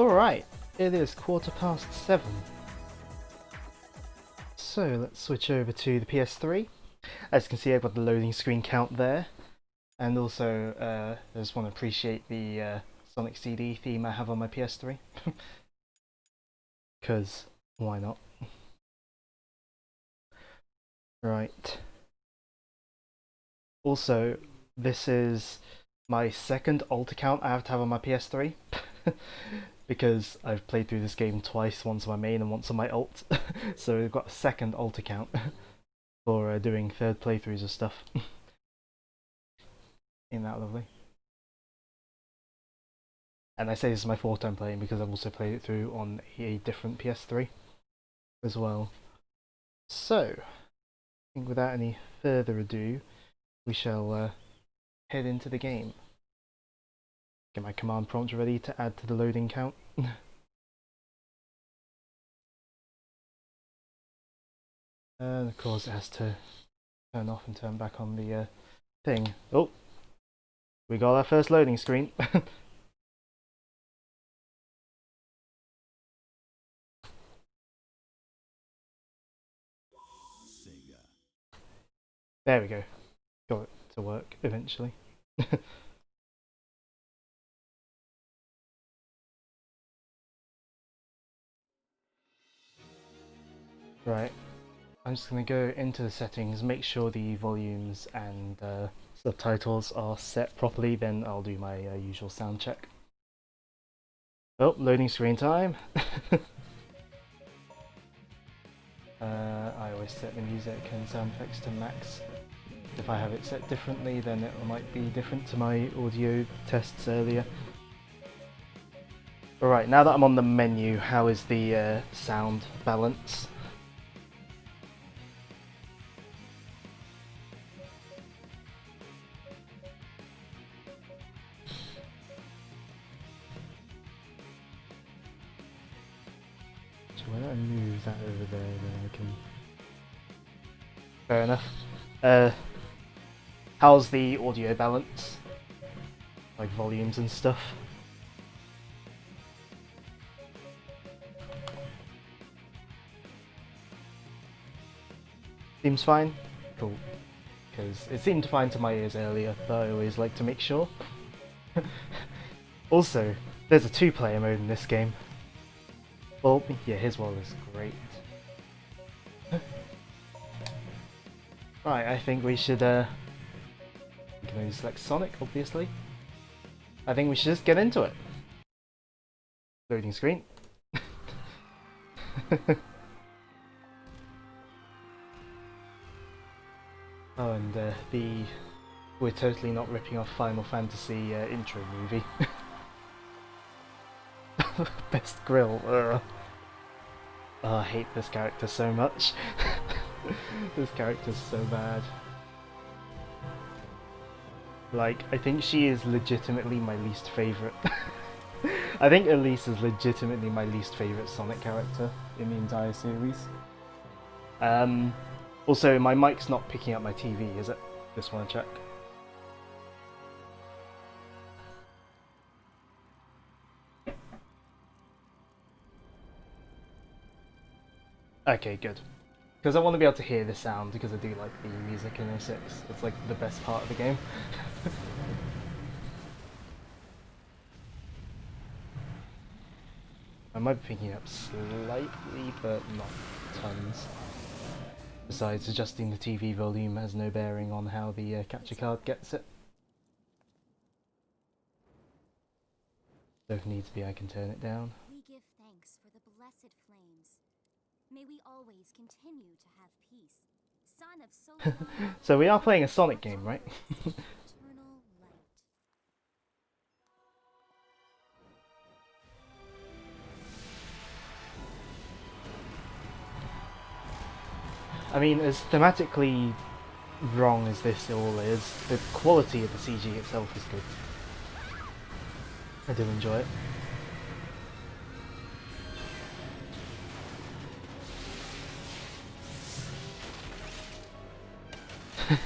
Alright, it is 7:15. So let's switch over to the PS3. As you can see, I've got the loading screen count there. And also, I just want to appreciate the Sonic CD theme I have on my PS3. Because, why not? Right. Also, this is my second alt account I have to have on my PS3. Because I've played through this game twice, once on my main and once on my alt. So I've got a second alt account for doing third playthroughs of stuff. Ain't that lovely? And I say this is my fourth time playing because I've also played it through on a different PS3 as well. So, I think without any further ado, we shall head into the game. Get my command prompt ready to add to the loading count. And of course it has to turn off and turn back on the thing. Oh! We got our first loading screen. There we go. Got it to work eventually. Right. I'm just going to go into the settings, make sure the volumes and subtitles are set properly, then I'll do my usual sound check. Oh, loading screen time! I always set the music and sound effects to max. If I have it set differently, then it might be different to my audio tests earlier. Alright, now that I'm on the menu, how is the sound balance? Why don't I move that over there, then I can... Fair enough. How's the audio balance? Like volumes and stuff? Seems fine? Cool. Because it seemed fine to my ears earlier, but I always like to make sure. Also, there's a 2-player mode in this game. Well, yeah, his wall is great. Right, I think we should, we can only select Sonic, obviously. I think we should just get into it. Loading screen. Oh, and we're totally not ripping off Final Fantasy intro movie. Best grill. Oh, I hate this character so much. This character's so bad. Like, I think she is legitimately my least favourite. I think Elise is legitimately my least favourite Sonic character in the entire series. Also, my mic's not picking up my TV, is it? Just want to check. Okay, good. Because I want to be able to hear the sound, because I do like the music in 06. It's like the best part of the game. I might be picking up slightly, but not tons. Besides, adjusting the TV volume has no bearing on how the capture card gets it. So if needs be, I can turn it down. We give thanks for the blessed flames. May we always continue to have peace. Son of so So we are playing a Sonic game, right? eternal light. I mean, as thematically wrong as this all is, the quality of the CG itself is good. I do enjoy it.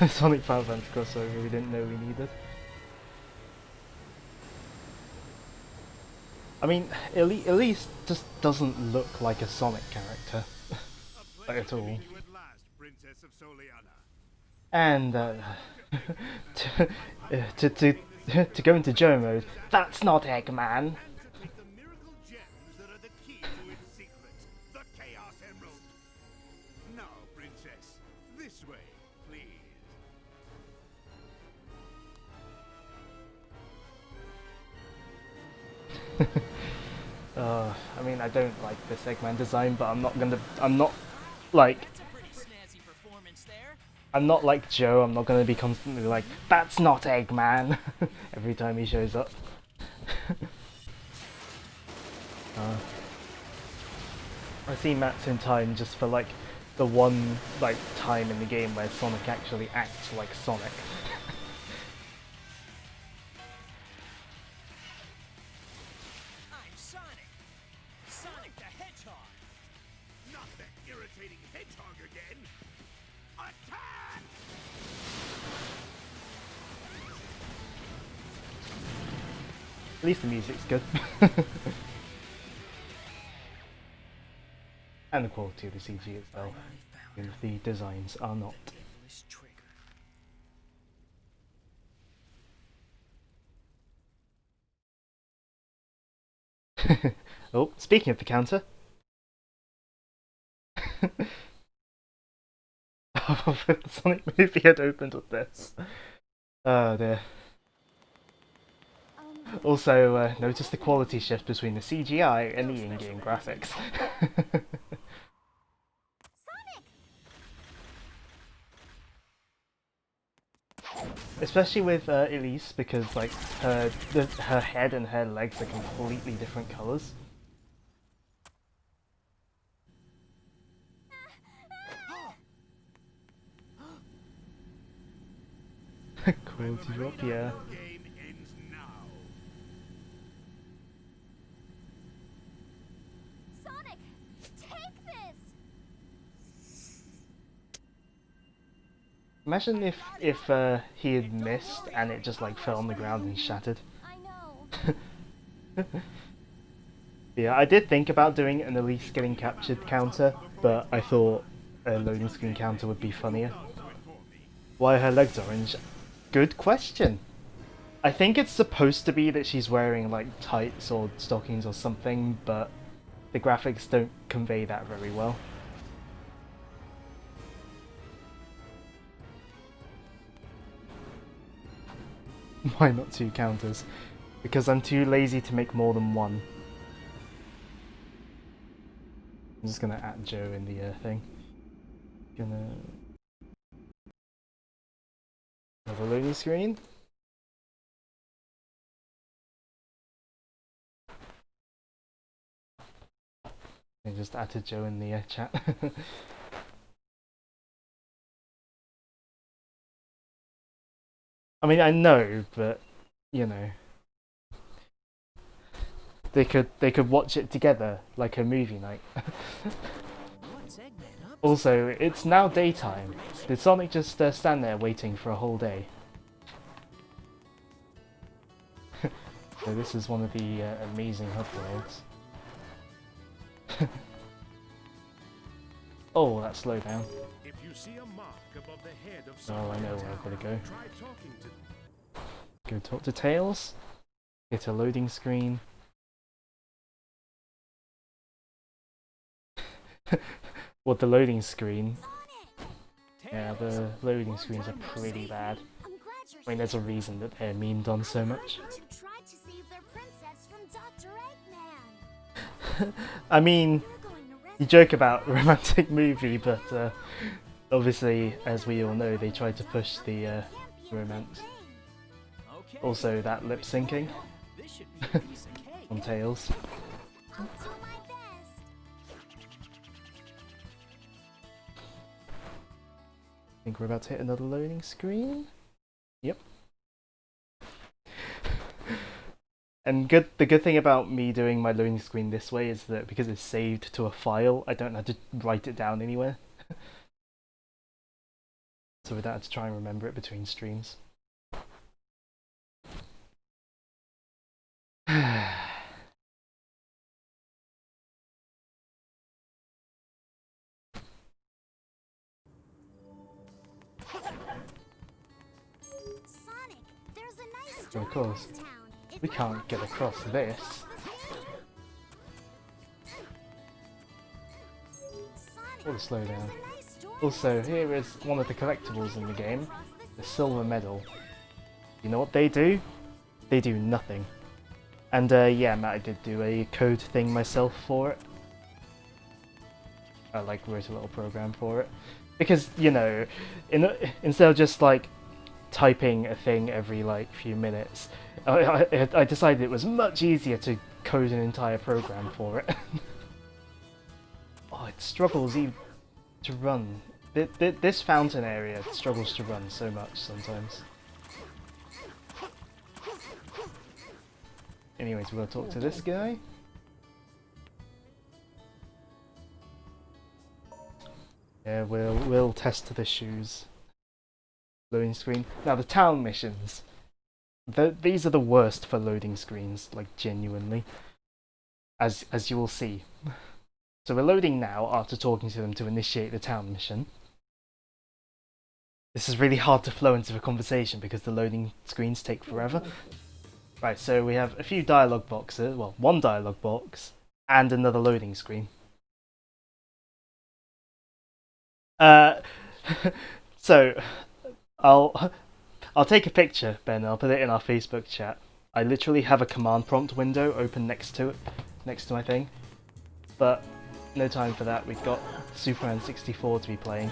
Sonic Final Fantasy crossover we didn't know we needed. I mean, Elise just doesn't look like a Sonic character like, at all. You at last, Princess of Soliana. And to, to go into Joe mode, that's not Eggman. And to take the miracle gems that are the key to its secret, the Chaos Emerald. Now, Princess, this way, please. I mean, I don't like this Eggman design, but I'm not like, That's a pretty snazzy performance there. I'm not like Joe. I'm not gonna be constantly like, that's not Eggman every time he shows up. I see Matt's in time just for like the one like time in the game where Sonic actually acts like Sonic. I'm Sonic. Sonic the Hedgehog. Not that irritating hedgehog again. Attack! At least the music's good. And the quality of the CG itself. And the designs are not. Devilish trigger. Oh, speaking of the counter. Oh, if the Sonic movie had opened with this. Oh dear. Also, notice the quality shift between the CGI and the in-game graphics. Especially with Elise, because like her head and her legs are completely different colours. Quality drop, yeah. Your game ends now. Sonic, take this. Imagine if he had missed and it just like fell on the ground and shattered. I know. Yeah, I did think about doing an Elise getting captured counter, but I thought a loading screen counter would be funnier. Why are her legs orange? Good question. I think it's supposed to be that she's wearing like tights or stockings or something, but the graphics don't convey that very well. Why not 2 counters? Because I'm too lazy to make more than one. I'm just gonna add Joe in the thing. Gonna... Another loading screen. I just added Joe in the chat. I mean, I know, but you know, they could watch it together like a movie night. What's Eggman up? Also, it's now daytime. Did Sonic just stand there waiting for a whole day? So this is one of the amazing hub worlds. Oh, that slowdown. If you see a mark above the head of Oh, I know where I've got to go. try talking to them. Go talk to Tails. Get a loading screen. What, the loading screen? Yeah, the loading screens are pretty bad. I'm glad you're I mean, there's a reason that they're memed on so much. here. You tried to save their princess from Dr. Eggman. I mean, You're going to you joke about romantic movie, but obviously, as we all know, they tried to push the romance. Okay. Also, that lip syncing This should be a piece of cake. on Tails. I'll do my best. I think we're about to hit another loading screen. Yep. And the good thing about me doing my loading screen this way is that because it's saved to a file, I don't have to write it down anywhere. So we don't have to try and remember it between streams. Of course. We can't get across this. What a slowdown. Also, here is one of the collectibles in the game, the silver medal. You know what they do? They do nothing. And yeah, Matt, I did do a code thing myself for it. I like wrote a little program for it. Because, you know, instead of just like typing a thing every like few minutes, I decided it was much easier to code an entire program for it. Oh, it struggles even to run. This fountain area struggles to run so much sometimes. Anyways, we'll talk to this guy. Yeah, we'll test the shoes. Loading screen. Now the town missions. These are the worst for loading screens, like genuinely. As you will see. So we're loading now after talking to them to initiate the town mission. This is really hard to flow into a conversation because the loading screens take forever. Right, so we have a few dialogue boxes, well, one dialogue box, and another loading screen. So, I'll take a picture, Ben, I'll put it in our Facebook chat. I literally have a command prompt window open next to my thing. But no time for that, we've got Superman 64 to be playing.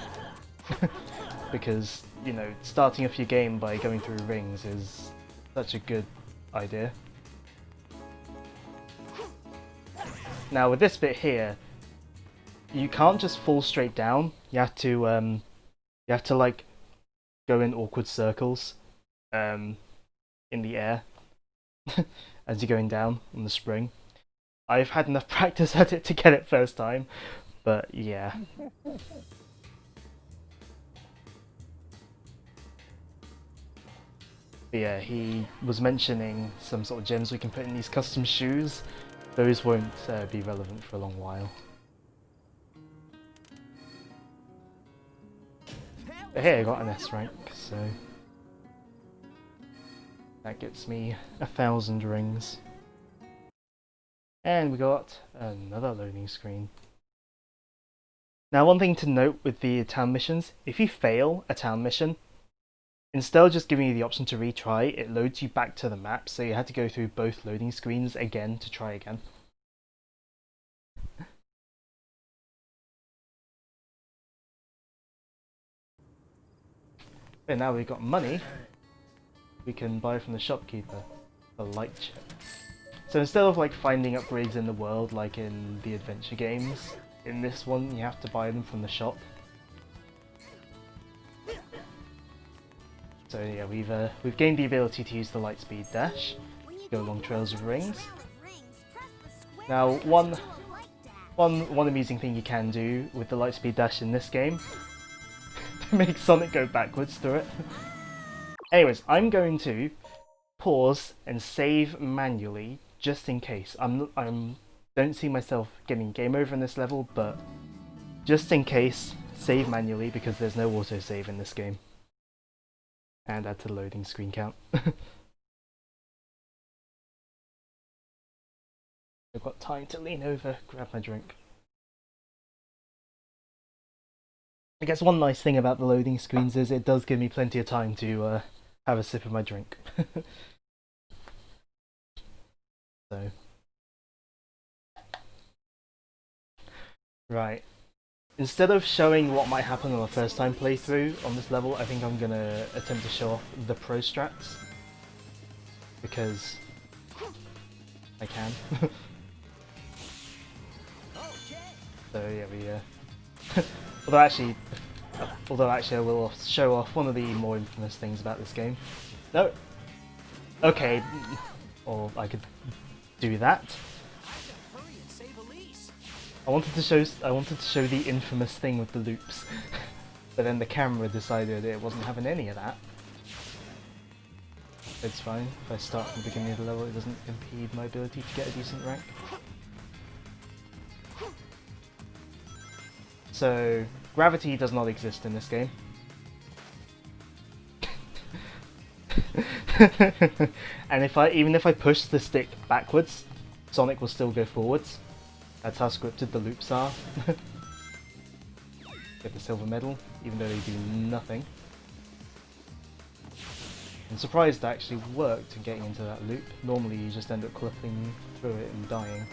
Because, you know, starting off your game by going through rings is such a good idea. Now with this bit here, you can't just fall straight down. You have to like go in awkward circles in the air as you're going down on the spring. I've had enough practice at it to get it first time, but yeah. But yeah, he was mentioning some sort of gems we can put in these custom shoes. Those won't be relevant for a long while. But hey, I got an S rank, so that gets me 1,000 rings. And we got another loading screen. Now, one thing to note with the town missions, if you fail a town mission, instead of just giving you the option to retry, it loads you back to the map, so you had to go through both loading screens again to try again. And now we've got money, we can buy from the shopkeeper a light chip. So instead of like finding upgrades in the world like in the adventure games, in this one you have to buy them from the shop. So yeah, we've gained the ability to use the lightspeed dash, go along trails of rings. Now one amusing thing you can do with the lightspeed dash in this game to make Sonic go backwards through it. Anyways, I'm going to pause and save manually just in case. Don't see myself getting game over in this level, but just in case, save manually because there's no autosave in this game. And add to the loading screen count. I've got time to lean over, grab my drink. I guess one nice thing about the loading screens is it does give me plenty of time to have a sip of my drink. So. Right. Instead of showing what might happen on a first time playthrough on this level, I think I'm gonna attempt to show off the pro strats. Because I can. So yeah, although actually I will show off one of the more infamous things about this game. No. Okay. Or I could do that. I wanted to show the infamous thing with the loops, but then the camera decided it wasn't having any of that. It's fine. If I start from the beginning of the level, it doesn't impede my ability to get a decent rank. So, gravity does not exist in this game. And even if I push the stick backwards, Sonic will still go forwards. That's how scripted the loops are. Get the silver medal, even though they do nothing. I'm surprised that actually worked in getting into that loop. Normally you just end up clipping through it and dying.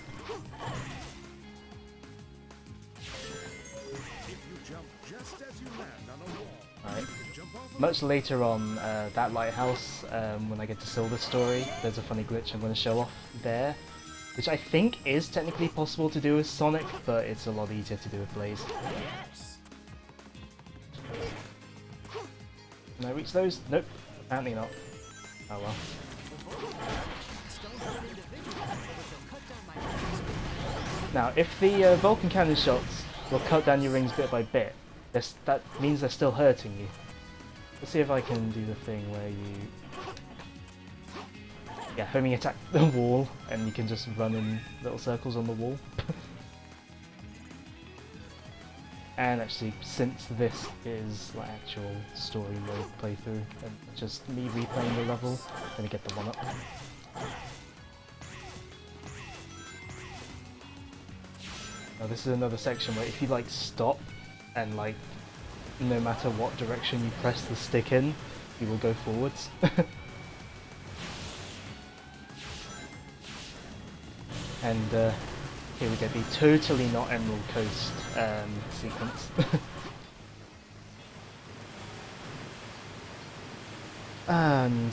Alright. Much later on that lighthouse, when I get to Silver's story, there's a funny glitch I'm going to show off there, which I think is technically possible to do with Sonic, but it's a lot easier to do with Blaze. Can I reach those? Nope, apparently not. Oh well. Now, if the Vulcan cannon shots will cut down your rings bit by bit, that means they're still hurting you. Let's see if I can do the thing where you... Yeah, homing attack the wall, and you can just run in little circles on the wall. And actually, since this is like actual story mode playthrough, and just me replaying the level, I'm gonna get the 1-up. Now this is another section where if you like stop, and like no matter what direction you press the stick in, you will go forwards. And here we get the totally not Emerald Coast sequence. And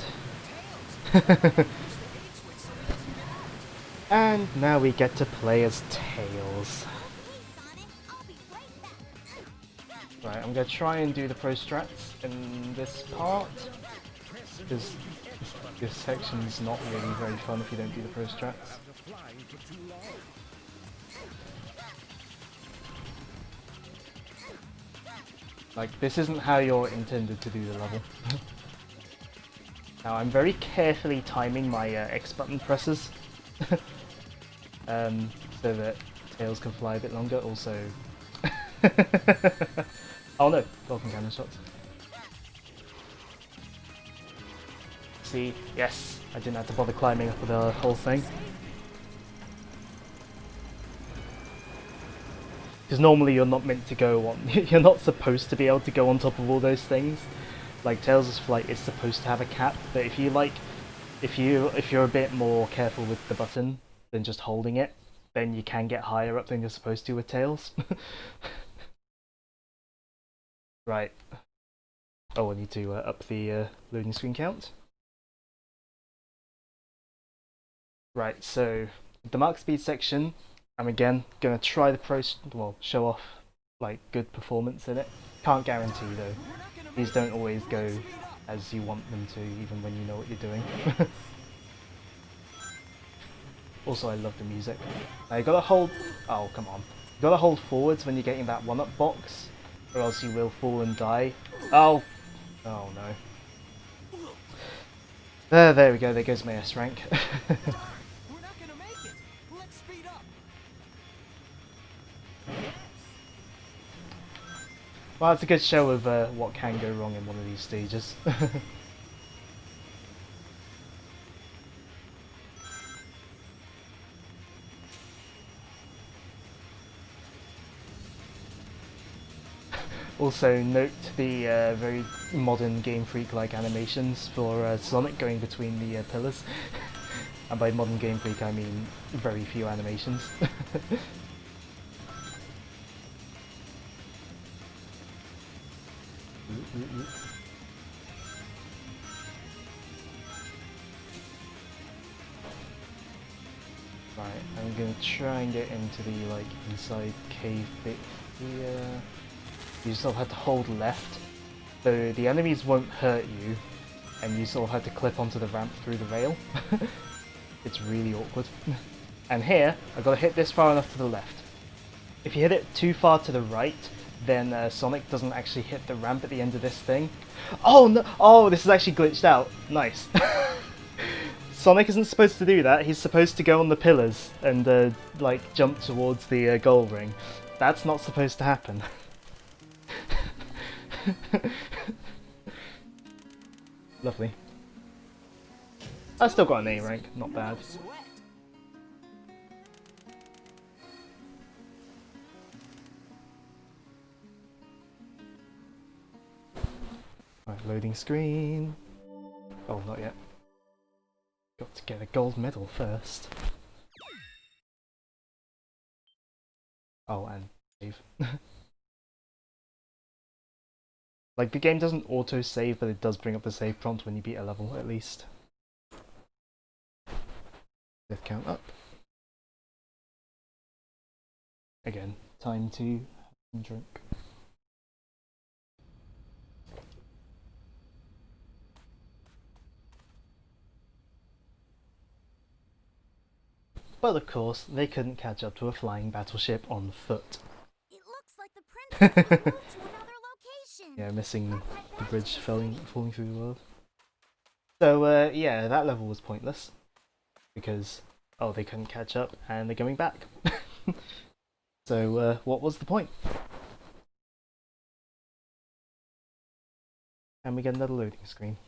and now we get to play as Tails. Right, I'm gonna try and do the pro strats in this part, because this section's not really very fun if you don't do the pro strats. Like, this isn't how you're intended to do the level. Now, I'm very carefully timing my X button presses, so that Tails can fly a bit longer. Also, oh no, Vulcan cannon shots. See, yes, I didn't have to bother climbing up the whole thing. Because normally you're not meant to go on, you're not supposed to be able to go on top of all those things. Like Tails' flight is supposed to have a cap, but if you like, if you're a bit more careful with the button than just holding it, then you can get higher up than you're supposed to with Tails. Right. Oh, I need to up the loading screen count. Right, so the Mark Speed section, I'm again gonna try the show off like good performance in it. Can't guarantee though. These don't always go as you want them to, even when you know what you're doing. Also, I love the music. Now you gotta hold. Oh come on! You gotta hold forwards when you're getting that 1-up box, or else you will fall and die. Oh, oh no. There we go. There goes my S rank. Well, it's a good show of what can go wrong in one of these stages. Also note the very modern Game Freak-like animations for Sonic going between the pillars. And by modern Game Freak I mean very few animations. Right, I'm gonna try and get into the like inside cave bit here. You still have to hold left, so the enemies won't hurt you, and you still have to clip onto the ramp through the rail. It's really awkward. And here, I've got to hit this far enough to the left. If you hit it too far to the right, then Sonic doesn't actually hit the ramp at the end of this thing. Oh no! Oh, this is actually glitched out. Nice. Sonic isn't supposed to do that. He's supposed to go on the pillars and like jump towards the goal ring. That's not supposed to happen. Lovely. I still got an A rank, not bad. Sweat. Right, loading screen. Oh, not yet. Got to get a gold medal first. Oh, and save. Like, the game doesn't auto-save, but it does bring up the save prompt when you beat a level, at least. Death count up. Again, time to drink. But of course, they couldn't catch up to a flying battleship on foot. It looks like the princess was moved to another location. Yeah, missing Let's head the back bridge to the falling city. through the world. So, yeah, that level was pointless. Because, oh, they couldn't catch up, and they're going back. So, what was the point? And we get another loading screen.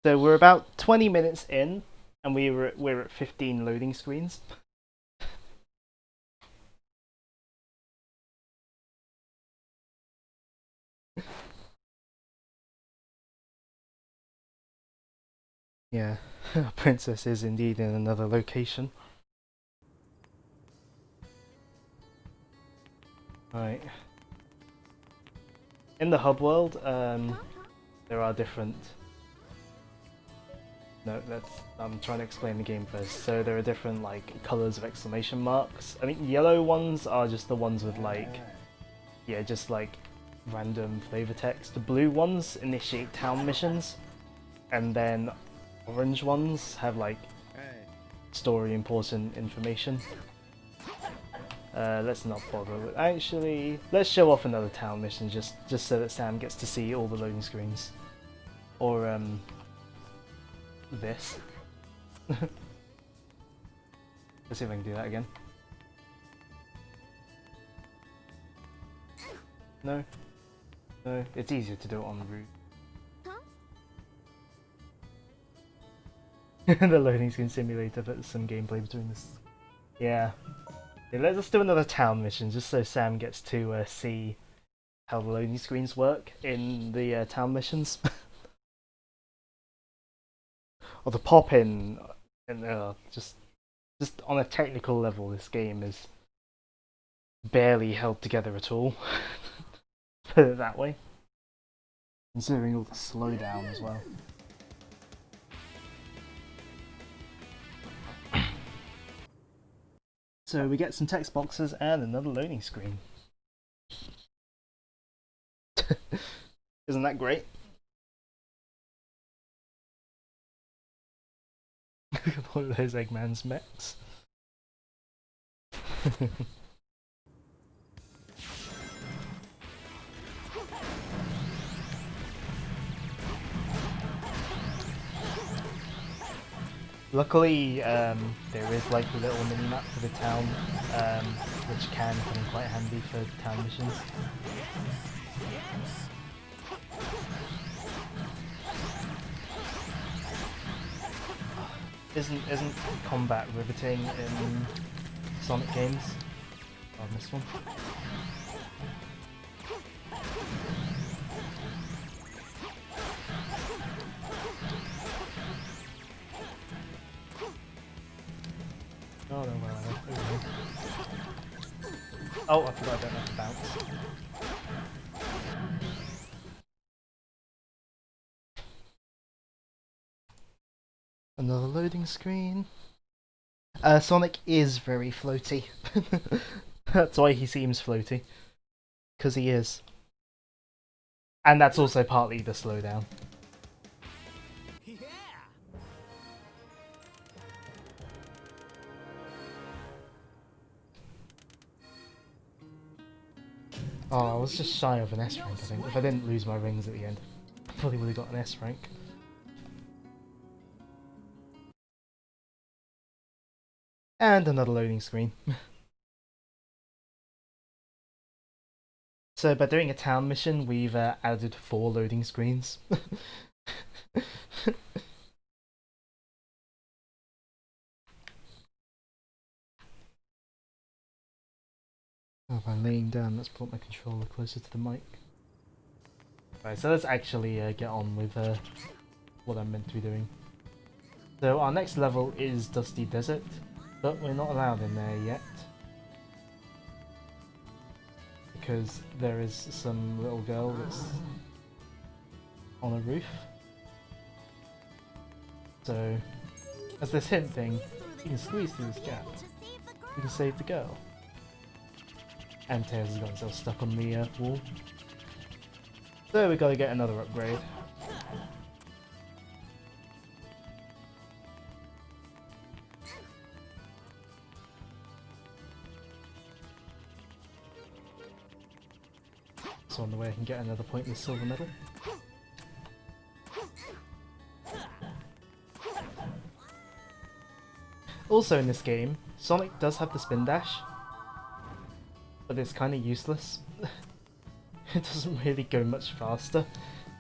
So we're about 20 minutes in, and we're at 15 loading screens. Yeah, Princess is indeed in another location. Right. In the hub world, there are different... No, I'm trying to explain the game first. So there are different, like, colours of exclamation marks. I think yellow ones are just the ones with, like... Yeah, just, like, random flavour text. The blue ones initiate town missions. And then orange ones have, like, story important information. Let's not bother with... Actually, let's show off another town mission just so that Sam gets to see all the loading screens. Or, this. Let's see if I can do that again. No? No, it's easier to do it on the route. The loading screen simulator, but some gameplay between this. Yeah. Yeah, let's just do another town mission just so Sam gets to see how the loading screens work in the town missions. Or the pop in, and just on a technical level, this game is barely held together at all. Put it that way. Considering all the slowdown as well. So we get some text boxes and another loading screen. Isn't that great? Look at all of those Eggman's mechs. Luckily, there is like a little mini-map for the town, which can come in quite handy for town missions. Isn't combat riveting in Sonic games? On this one. Oh no, well, oh, I forgot I don't have to bounce. Another loading screen. Sonic is very floaty. That's why he seems floaty. Because he is. And that's also partly the slowdown. Yeah. Oh, I was just shy of an S rank, I think. If I didn't lose my rings at the end, I probably would have got an S rank. And another loading screen. So by doing a town mission, we've added 4 loading screens. Oh, by laying down, let's put my controller closer to the mic. Right, so let's actually get on with what I'm meant to be doing. So our next level is Dusty Desert, but we're not allowed in there yet. Because there is some little girl that's on a roof. So, as this hint thing, you can squeeze through this gap. You can save the girl. And Tails has got himself stuck on the wall. So we gotta get another upgrade. So on the way I can get another pointless silver medal. Also in this game, Sonic does have the spin dash, but it's kind of useless. It doesn't really go much faster,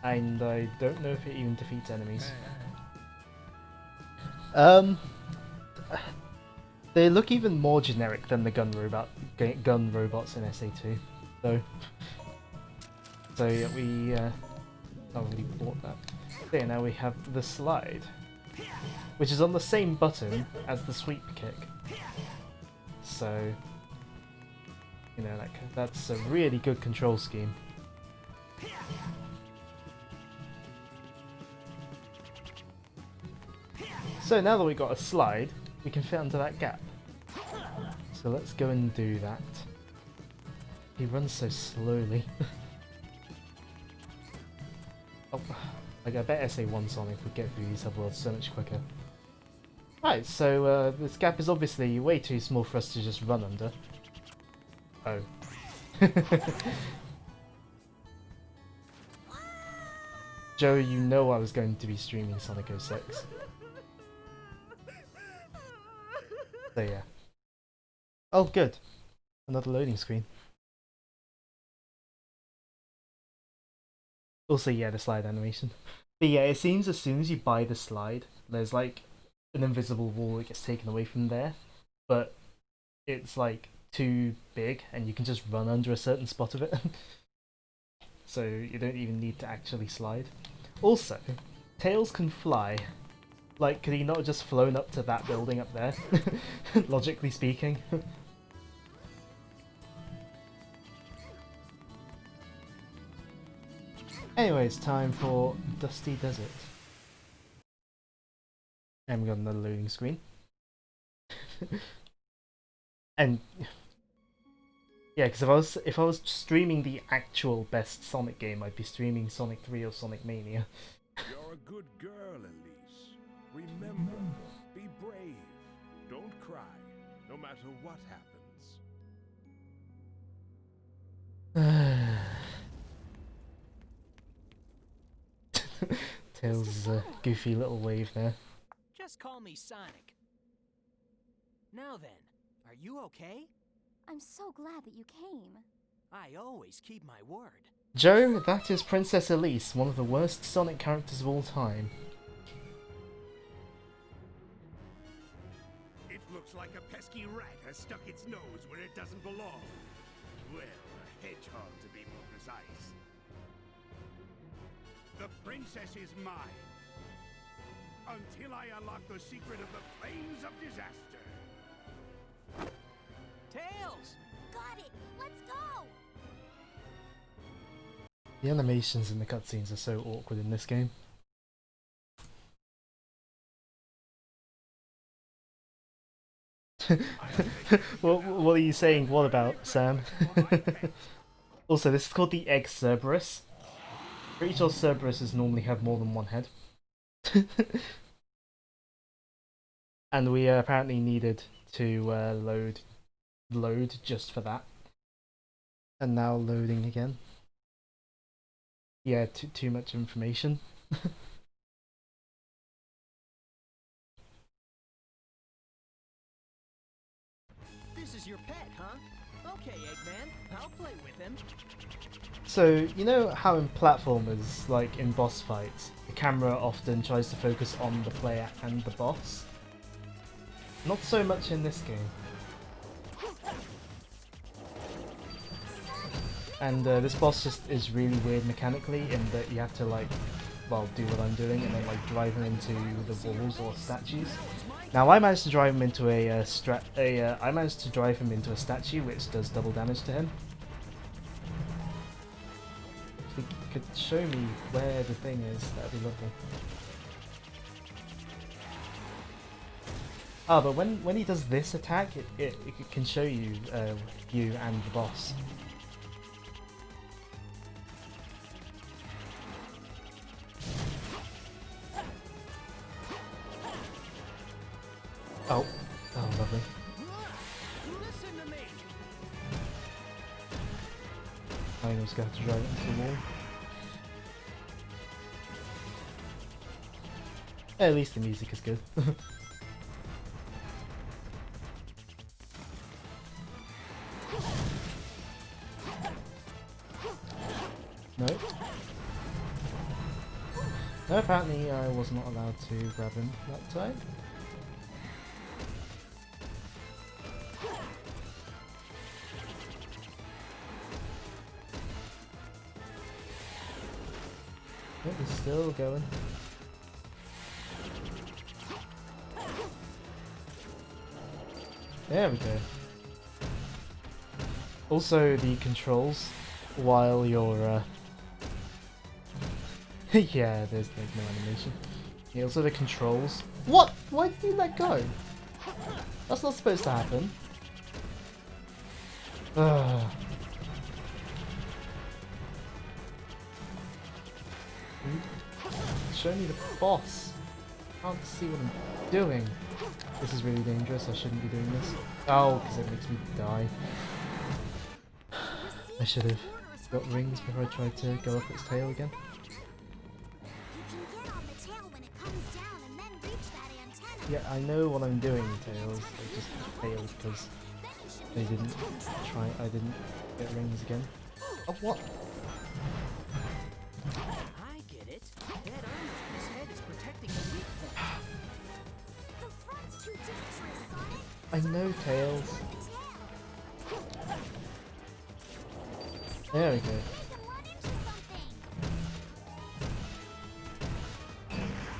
and I don't know if it even defeats enemies. They look even more generic than the gun robots in SA2, though. So yeah, we already bought that. There, now we have the slide, which is on the same button as the sweep kick. So, you know, that's a really good control scheme. So now that we've got a slide, we can fit under that gap. So let's go and do that. He runs so slowly. Oh, like I bet SA1 Sonic would get through these subworlds so much quicker. Right, so this gap is obviously way too small for us to just run under. Oh. Joe, you know I was going to be streaming Sonic 06. So yeah. Oh good. Another loading screen. Also yeah, the slide animation. But yeah, it seems as soon as you buy the slide, there's like an invisible wall that gets taken away from there. But it's like too big and you can just run under a certain spot of it. So you don't even need to actually slide. Also, Tails can fly. Like, could he not have just flown up to that building up there? Logically speaking. Anyways, time for Dusty Desert. And we got another loading screen. And yeah, because if I was streaming the actual best Sonic game, I'd be streaming Sonic 3 or Sonic Mania. You're a good girl, Elise. Remember, be brave. Don't cry, no matter what happens. Tails' goofy little wave there. Just call me Sonic. Now then, are you okay? I'm so glad that you came. I always keep my word. Joe, that is Princess Elise, one of the worst Sonic characters of all time. It looks like a pesky rat has stuck its nose where it doesn't belong. Well, a hedgehog to be more precise. The princess is mine. Until I unlock the secret of the flames of disaster. Tails! Got it! Let's go! The animations in the cutscenes are so awkward in this game. What are you saying? What about, Sam? Also, this is called the Egg Cerberus. Pretty sure Cerberuses normally have more than one head. And we apparently needed to load just for that. And now loading again. Yeah, too much information. This is your pet, huh? Okay, Eggman, I'll play with him. So, you know how in platformers, like in boss fights, the camera often tries to focus on the player and the boss. Not so much in this game. And this boss just is really weird mechanically in that you have to like, well, do what I'm doing and then like drive him into the walls or statues. Now I managed to drive him into I managed to drive him into a statue which does double damage to him. If you could show me where the thing is, that'd be lovely. Ah, but when he does this attack, it can show you you and the boss. Oh, lovely. Listen to me. I was going to drive it into the wall. At least the music is good. No. No, apparently I was not allowed to grab him that time. Oh, he's still going. There we go. Also, the controls while you're yeah, there's like no animation. Yeah, also the controls. What? Why did you let go? That's not supposed to happen. Ugh. Show me the boss. I can't see what I'm doing. This is really dangerous. I shouldn't be doing this. Oh, because it makes me die. I should have got rings before I tried to go up its tail again. You can get on the tail when it comes down and then reach that antenna. Yeah, I know what I'm doing, Tails. I just failed because I didn't get rings again. Oh, what? I get it. That armor on his head is protecting the weak point. The front's too dangerous, Sonic. I know, Tails. There we go. We can run into something.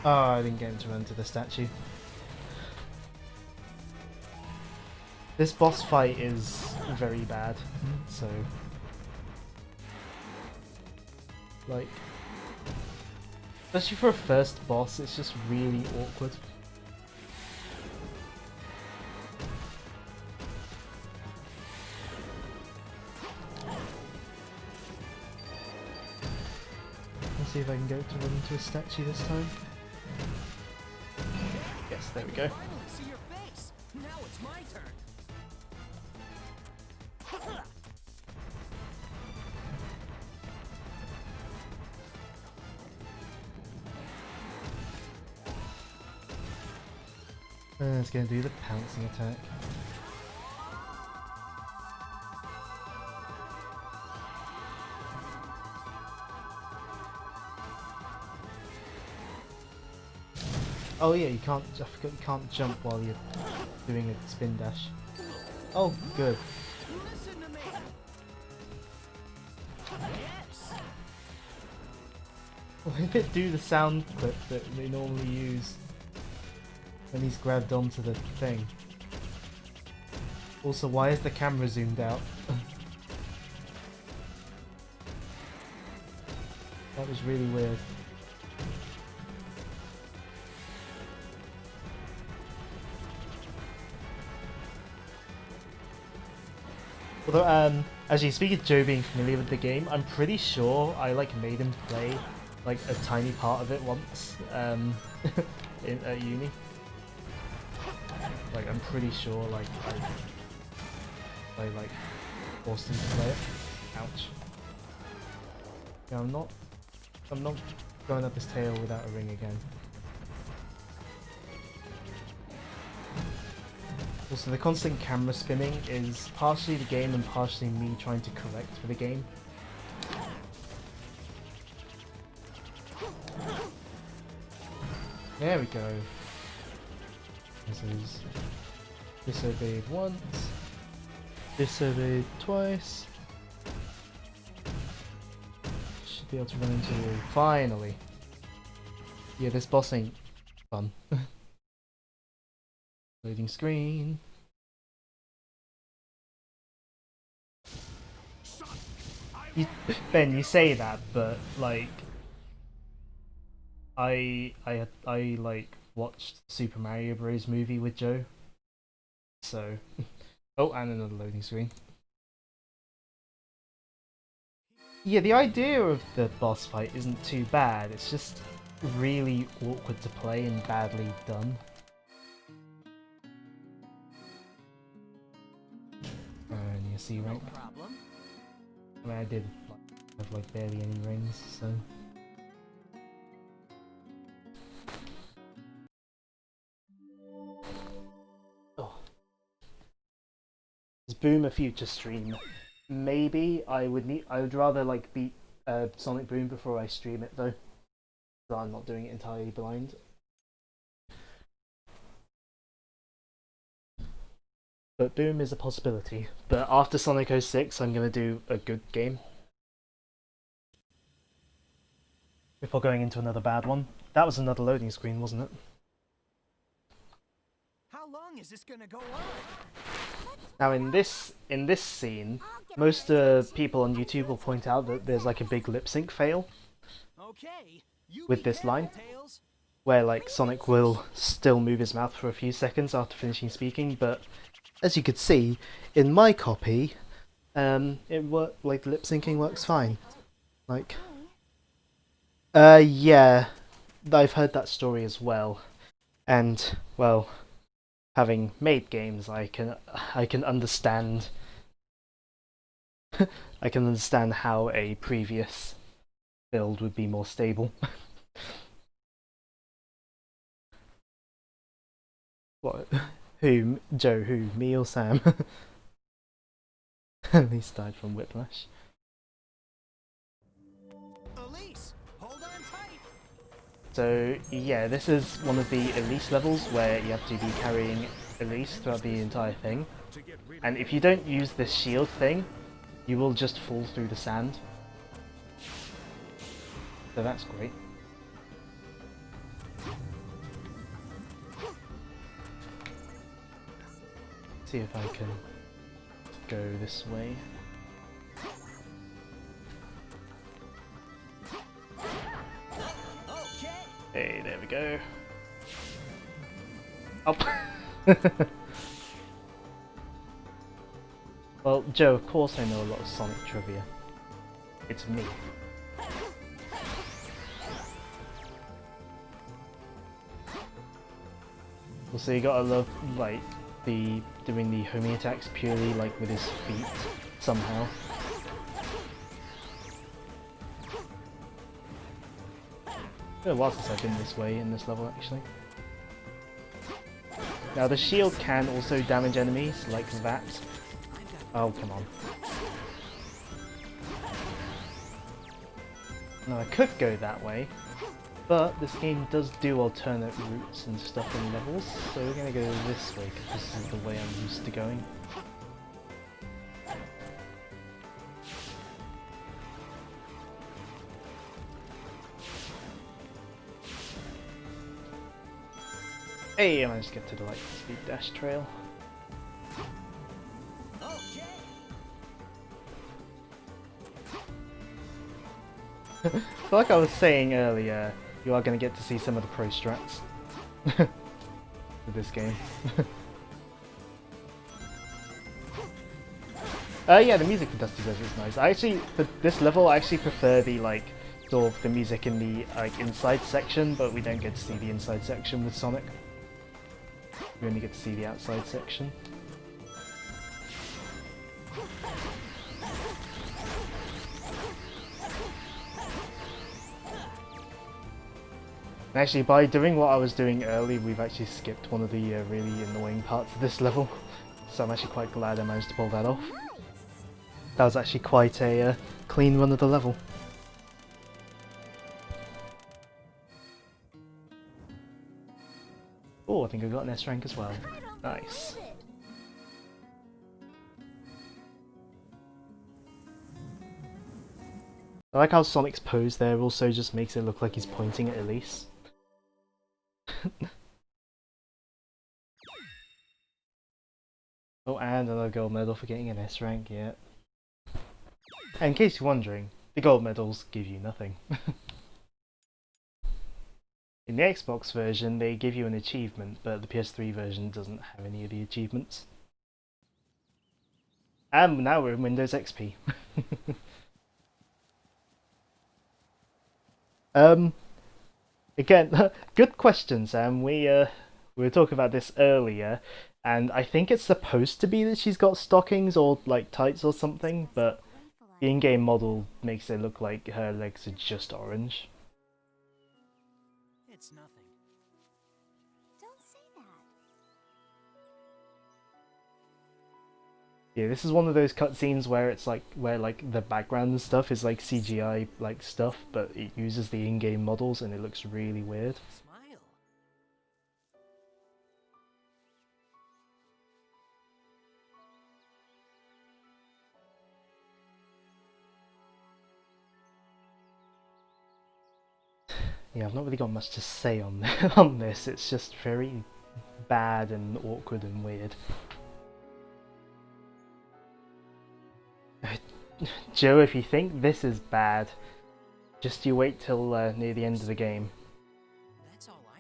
Oh, I didn't get him to run to the statue. This boss fight is very bad, so... like... especially for a first boss, it's just really awkward. Let's see if I can get it to run into a statue this time. Yes, there we go. Finally see your face. Now it's my turn. It's going to do the pouncing attack. Oh yeah, I forgot you can't jump while you're doing a spin dash. Oh, good. Listen to me. Yes. Why did it do the sound clip that they normally use when he's grabbed onto the thing? Also, why is the camera zoomed out? That was really weird. Although, actually, speaking of Joe being familiar with the game, I'm pretty sure I like made him play like a tiny part of it once at uni. Like, I'm pretty sure like I like forced him to play it. Ouch. Yeah, I'm not going up his tail without a ring again. Also, the constant camera spinning is partially the game and partially me trying to correct for the game. There we go. This is disobeyed once, disobeyed twice. Should be able to run into you. Finally. Yeah, this boss ain't fun. Loading screen. Ben, you say that, but like, I like watched Super Mario Bros. Movie with Joe, so oh, and another loading screen. Yeah, the idea of the boss fight isn't too bad. It's just really awkward to play and badly done. And you see, No rank. problem. I mean, I did have like barely any rings, so. Oh. Is Boom a future stream? Maybe I would rather like beat Sonic Boom before I stream it though. So I'm not doing it entirely blind. But Boom is a possibility. But after Sonic 06, I'm gonna do a good game. Before going into another bad one. That was another loading screen, wasn't it? How long is this gonna go on? Now in this scene, most people on YouTube will point out that there's like a big lip sync fail Okay. You with be this careful, line, Tails. where like Sonic will still move his mouth for a few seconds after finishing speaking, but as you could see in my copy, it worked, like lip syncing works fine. Like, yeah, I've heard that story as well, and well, having made games, I can understand. I can understand how a previous build would be more stable. What? Who? Joe? Who? Me or Sam? At least died from whiplash. Elise, hold on tight. So yeah, this is one of the Elise levels where you have to be carrying Elise throughout the entire thing. And if you don't use this shield thing, you will just fall through the sand. So that's great. See if I can go this way. Okay. Hey, there we go. Up. Well, Joe, of course I know a lot of Sonic trivia. It's me. Also, you gotta love, like, doing the homing attacks purely, like, with his feet, somehow. It's been a while since I've been this way in this level, actually. Now, the shield can also damage enemies, like that. Oh, come on. Now, I could go that way, but this game does do alternate routes and stuff in levels, so we're gonna go this way, because this is the way I'm used to going. Hey, I managed to get to the light speed dash trail. Okay. So like I was saying earlier, you are going to get to see some of the pro strats with this game. Yeah, the music for Dusty Desert is nice. I actually, for this level, I actually prefer the like sort of the music in the like inside section, but we don't get to see the inside section with Sonic. We only get to see the outside section. And actually, by doing what I was doing early, we've actually skipped one of the really annoying parts of this level. So I'm actually quite glad I managed to pull that off. That was actually quite a clean run of the level. I think I got an S rank as well. Nice. I like how Sonic's pose there also just makes it look like he's pointing at Elise. Oh, and another gold medal for getting an S rank, yeah. And in case you're wondering, the gold medals give you nothing. In the Xbox version, they give you an achievement, but the PS3 version doesn't have any of the achievements. And now we're in Windows XP. Again, good question, Sam. We were talking about this earlier, and I think it's supposed to be that she's got stockings or like tights or something, but the in-game model makes it look like her legs are just orange. It's nothing. Don't say that. Yeah, this is one of those cutscenes where it's like the background and stuff is like CGI like stuff, but it uses the in-game models and it looks really weird. Smile. Yeah, I've not really got much to say on on this. It's just very bad and awkward and weird. Joe, if you think this is bad, just you wait till near the end of the game. That's all I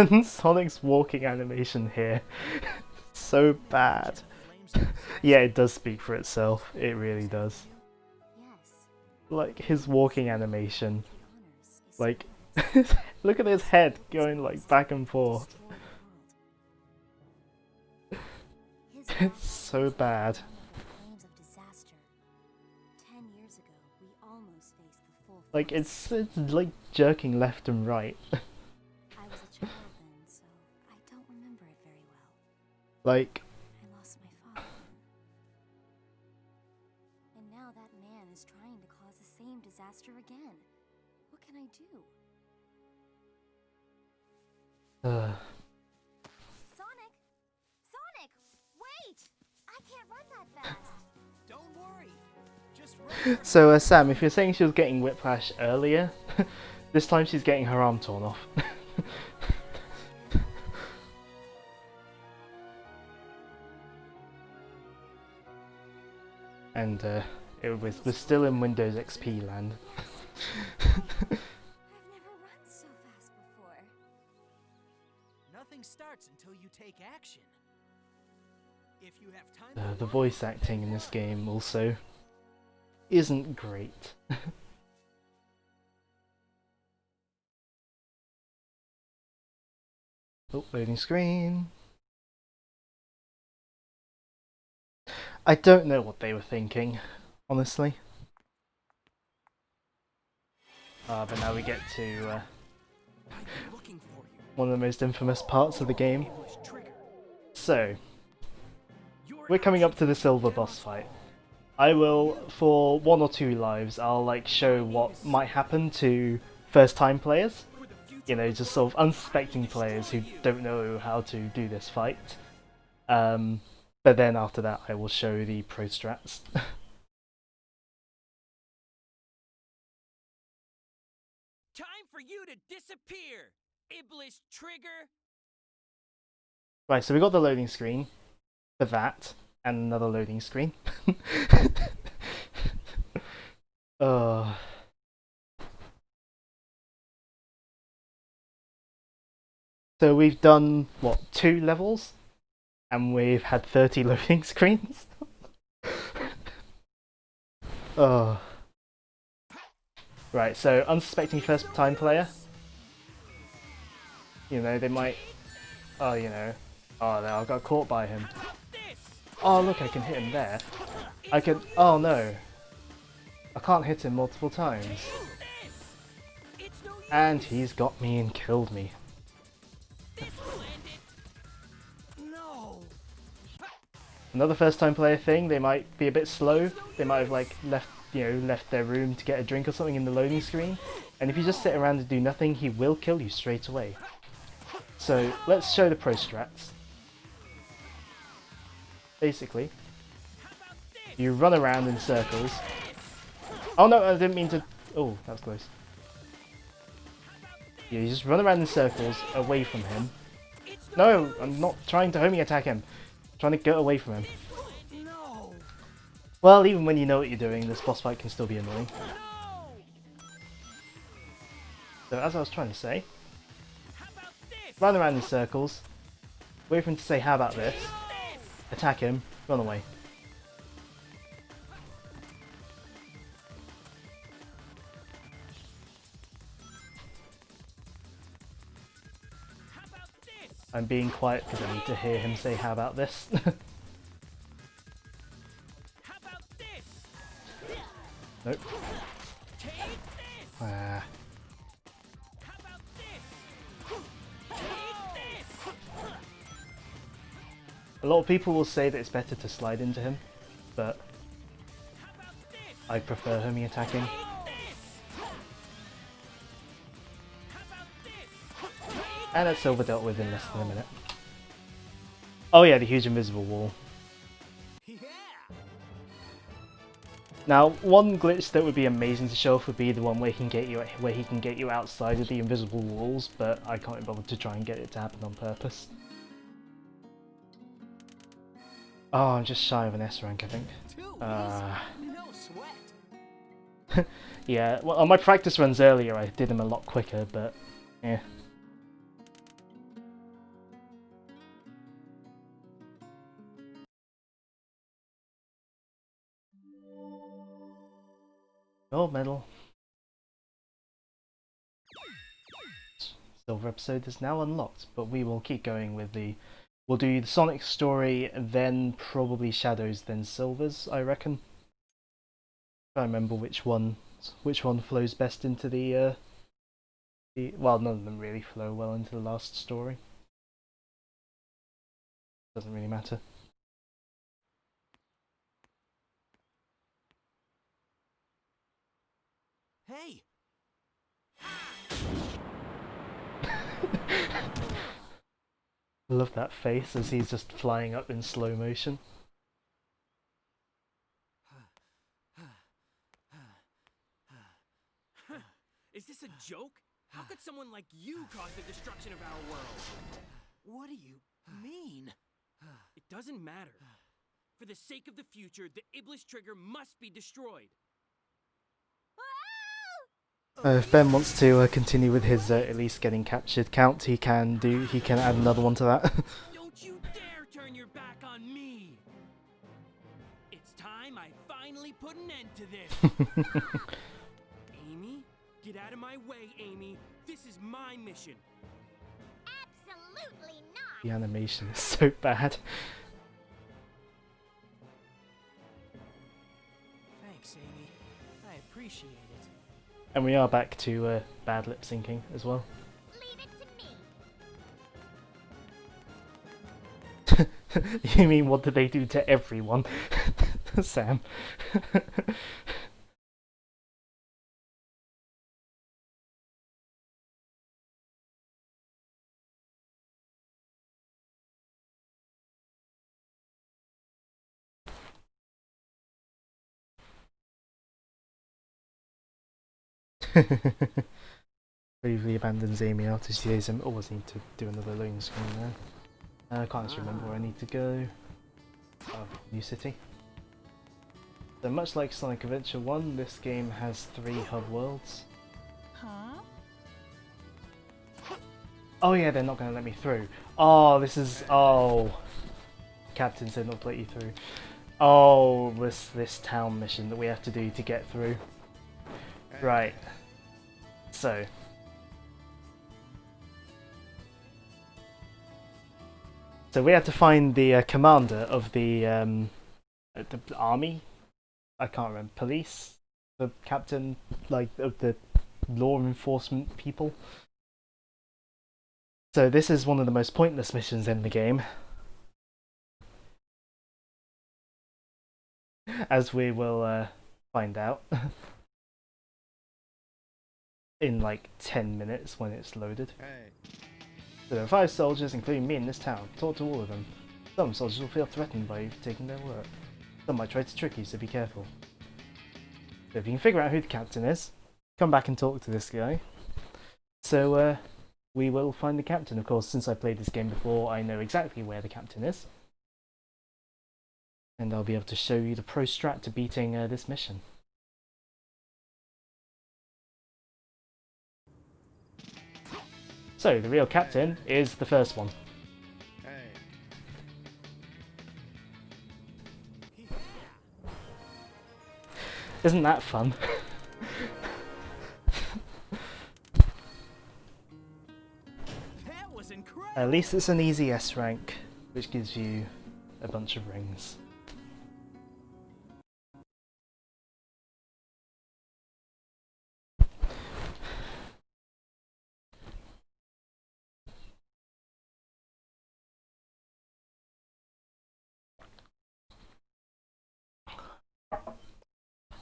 need. And Sonic's walking animation here, so bad. Yeah, it does speak for itself. It really does. Yes. Like his walking animation, Honors is like look at his head going like back and forth. It's so bad. Flames of disaster. 10 years ago, we almost faced the full Like force. it's like jerking left and right. I was a child then, so I don't remember it very well. Like I lost my father. And now that man is trying to cause the same disaster again. What can I do? Sonic! Sonic! Wait! I can't run that fast! Don't worry. Just run. So Sam, if you're saying she was getting whiplash earlier, this time she's getting her arm torn off. And we're still in Windows XP land. I've never run so fast before. Nothing starts until you take action. If you have time. The voice acting in this game also isn't great. Oh, loading screen. I don't know what they were thinking, honestly. But now we get to Looking for you. one of the most infamous parts of the game. It was Trigger. So, Your we're coming up to the silver action boss fight. I will, for 1 or 2 lives, I'll like show what might happen to first time players. for the future. You know, just sort of unsuspecting players who don't know how to do this fight. But then after that I will show the pro strats. Time for you to disappear, Iblis Trigger. Right, so we got the loading screen for that, and another loading screen. Oh. So we've done, what, 2 levels? And we've had 30 loading screens? Oh. Right, so unsuspecting first time player. You know, they might... Oh, you know. Oh, no, I got caught by him. This. Oh, look, I can hit him there. I can... Oh, no. I can't hit him multiple times. This. It's no use. And he's got me and killed me. This will end it. No. Another first time player thing, they might be a bit slow. They might have like left their room to get a drink or something in the loading screen, And if you just sit around and do nothing, he will kill you straight away. So let's show the pro strats. Basically, you run around in circles. Oh no, I didn't mean to... Oh, that was close. Yeah, you just run around in circles away from him. No, I'm not trying to homing attack him. I'm trying to get away from him. Well, even when you know what you're doing, this boss fight can still be annoying. So as I was trying to say, run around in circles, wait for him to say how about this, attack him, run away. I'm being quiet because I need to hear him say how about this. Nope. Ah. A lot of people will say that it's better to slide into him, but I prefer homing attacking. And that's Silver dealt with in less than a minute. Oh yeah, the huge invisible wall. Now, one glitch that would be amazing to show off would be the one where he can get you outside of the invisible walls, but I can't be bothered to try and get it to happen on purpose. Oh, I'm just shy of an S rank, I think. No sweat. Yeah, well, on my practice runs earlier I did them a lot quicker, but yeah. Gold medal. Silver episode is now unlocked, but we will keep going with the... We'll do the Sonic story, then probably Shadows, then Silvers, I reckon. I can't remember which one flows best into the well, none of them really flow well into the last story. Doesn't really matter. Hey. I love that face as he's just flying up in slow motion. Is this a joke? How could someone like you cause the destruction of our world? What do you mean? It doesn't matter. For the sake of the future, the Iblis trigger must be destroyed. If Ben wants to continue with his at least getting captured count, he can add another one to that. Don't you dare turn your back on me! It's time I finally put an end to this. Amy? Get out of my way, Amy. This is my mission. Absolutely not! The animation is so bad. Thanks, Amy. I appreciate it. And we are back to bad lip syncing as well. Leave it to me! You mean what did they do to everyone? Sam. Bravely abandons Amy after she sees him. Always need to do another loading screen there. I can't actually remember where I need to go. Oh, New City. So much like Sonic Adventure 1, this game has 3 hub worlds. Huh? Oh yeah, they're not going to let me through. Oh, this is... Oh. Captain said not to let you through. Oh, this town mission that we have to do to get through. Right. So. So we have to find the commander of the army? I can't remember. Police? The captain, like, of the law enforcement people? So this is one of the most pointless missions in the game. As we will find out. in like 10 minutes when it's loaded. Hey. So there are 5 soldiers, including me, in this town. Talk to all of them. Some soldiers will feel threatened by you taking their work. Some might try to trick you, so be careful. So if you can figure out who the captain is, come back and talk to this guy. So we will find the captain. Of course, since I played this game before, I know exactly where the captain is. And I'll be able to show you the pro strat to beating this mission. So, the real captain is the first one. Hey. Isn't that fun? That was incredible. At least it's an easy S rank, which gives you a bunch of rings.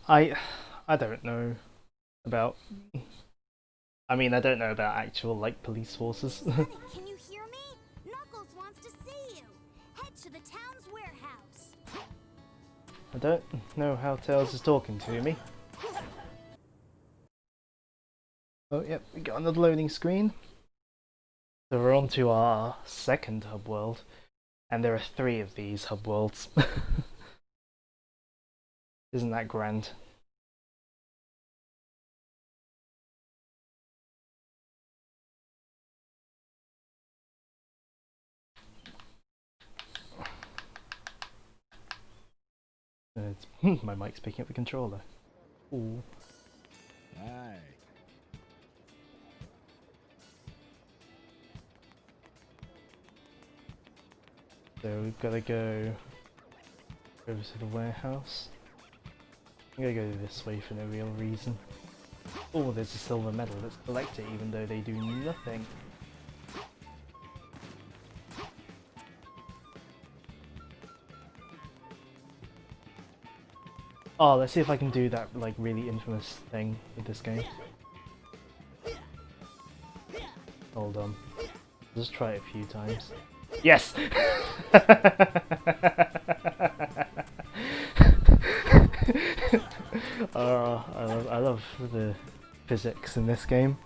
I don't know about. I mean, I don't know about actual like police forces. Sonic, can you hear me? Knuckles wants to see you. Head to the town's warehouse. I don't know how Tails is talking to me. Oh, yep, we got another loading screen. So we're on to our second hub world, and there are 3 of these hub worlds. Isn't that grand? My mic's picking up the controller. Ooh. Aye. So we've got to go over to the warehouse. I'm gonna go this way for no real reason. Oh, there's a silver medal. Let's collect it even though they do nothing. Oh, let's see if I can do that like really infamous thing with this game. Hold on. Just try it a few times. Yes! I love the physics in this game.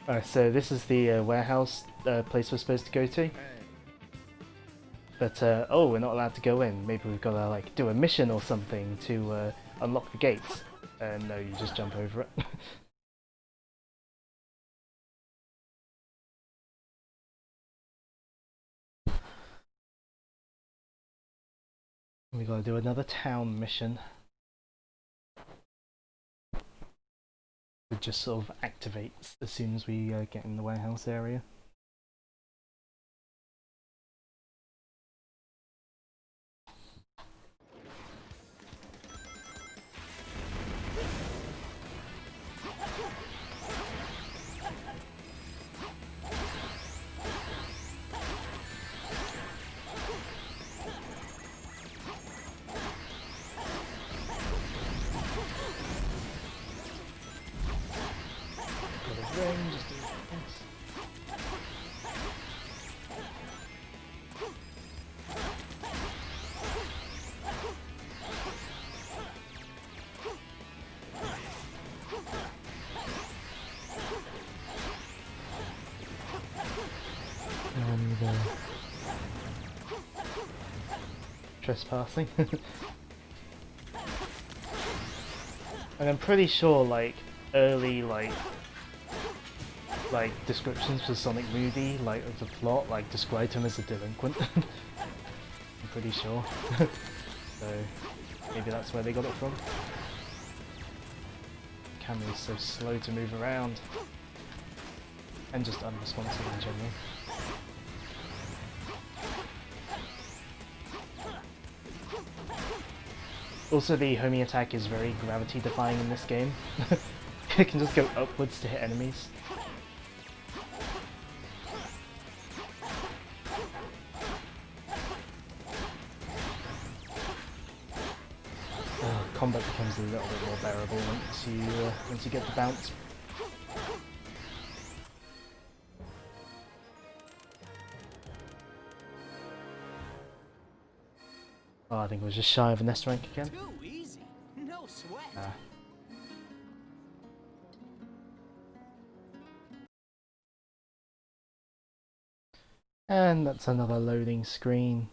Alright, so this is the warehouse place we're supposed to go to. But, oh, we're not allowed to go in. Maybe we've got to, like, do a mission or something to unlock the gates. No, you just jump over it. We gotta do another town mission. It just sort of activates as soon as we get in the warehouse area. Trespassing. And I'm pretty sure like early like descriptions for Sonic Moody, like of the plot, like described him as a delinquent. I'm pretty sure. So maybe that's where they got it from. Camera's so slow to move around. And just unresponsive in general. Also, the homing attack is very gravity defying in this game. It can just go upwards to hit enemies. Oh combat becomes a little bit more bearable once you get the bounce. Oh, I think it was just shy of an S rank again. Too easy. No sweat. Ah. And that's another loading screen.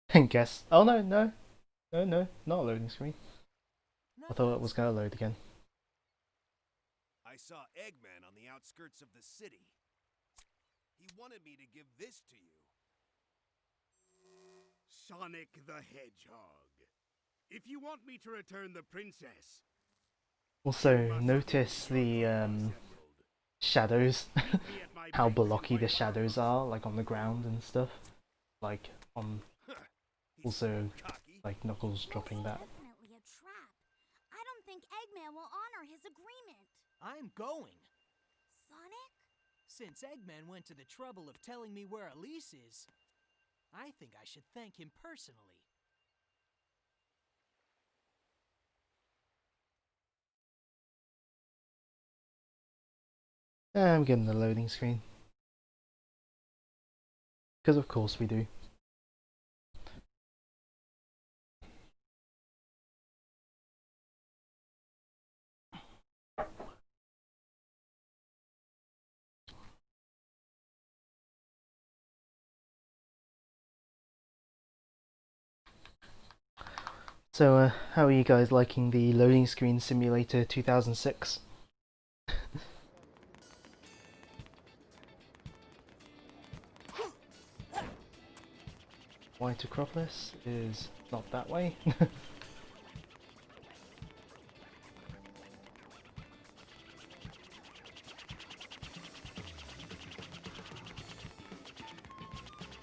And guess. Oh no, no, no, no, not a loading screen. I thought it was gonna load again. I saw Eggman on the outskirts of the city. He wanted me to give this to you. Sonic the Hedgehog. If you want me to return the princess, Also, notice the shadows, how blocky the shadows are, like on the ground and stuff. Like on, also like Knuckles dropping that. Definitely a trap. I don't think Eggman will honor his agreement. I'm going. Sonic? Since Eggman went to the trouble of telling me where Elise is, I think I should thank him personally. I'm getting the loading screen. Because of course we do. So, how are you guys liking the Loading Screen Simulator 2006? White Acropolis is not that way.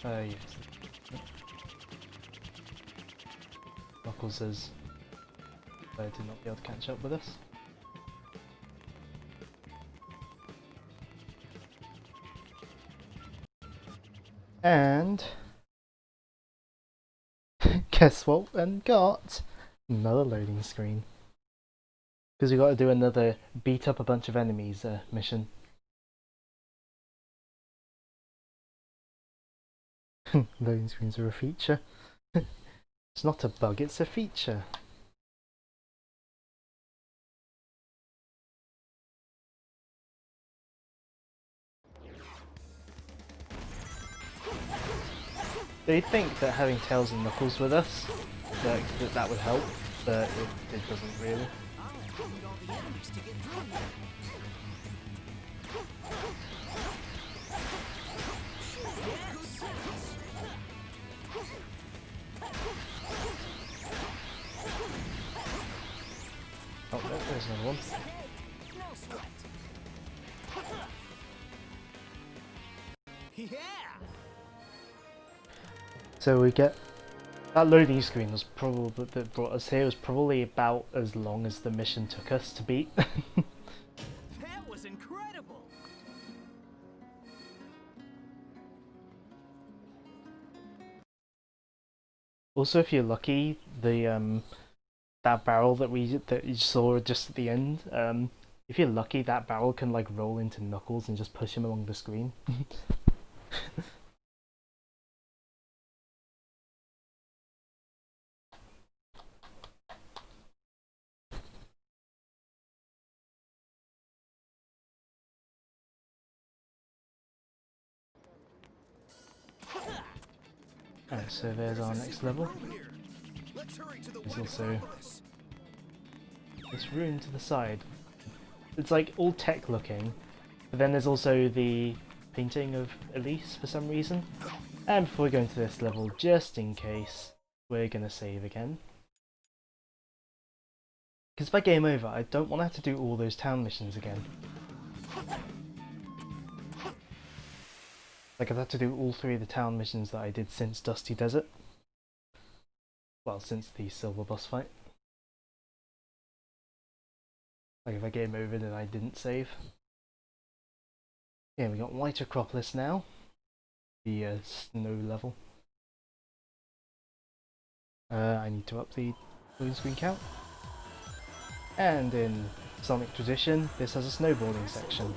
Yes. Knuckles has decided to not be able to catch up with us. And guess what? And got another loading screen. Because we got to do another beat up a bunch of enemies mission. Loading screens are a feature. It's not a bug, it's a feature. They'd think that having Tails and Knuckles with us, that would help, but it doesn't really. I'll include all the enemies to get through here. Oh, no, there's another one. No sweat. Yeah. So we get that loading screen was probably that brought us here was probably about as long as the mission took us to beat. That was incredible. Also, if you're lucky, the that barrel that you saw just at the end, if you're lucky, that barrel can like roll into Knuckles and just push him along the screen. Alright, so there's our next level. There's also this room to the side. It's like all tech looking, but then there's also the painting of Elise for some reason. And before we go into this level, just in case, we're gonna save again. Because by game over, I don't want to have to do all those town missions again. Like I've had to do all 3 of the town missions that I did since Dusty Desert. Well, since the silver boss fight. Like if I game over then I didn't save. Yeah, we got White Acropolis now. The snow level. I need to up the blue screen count. And in Sonic tradition, this has a snowboarding section.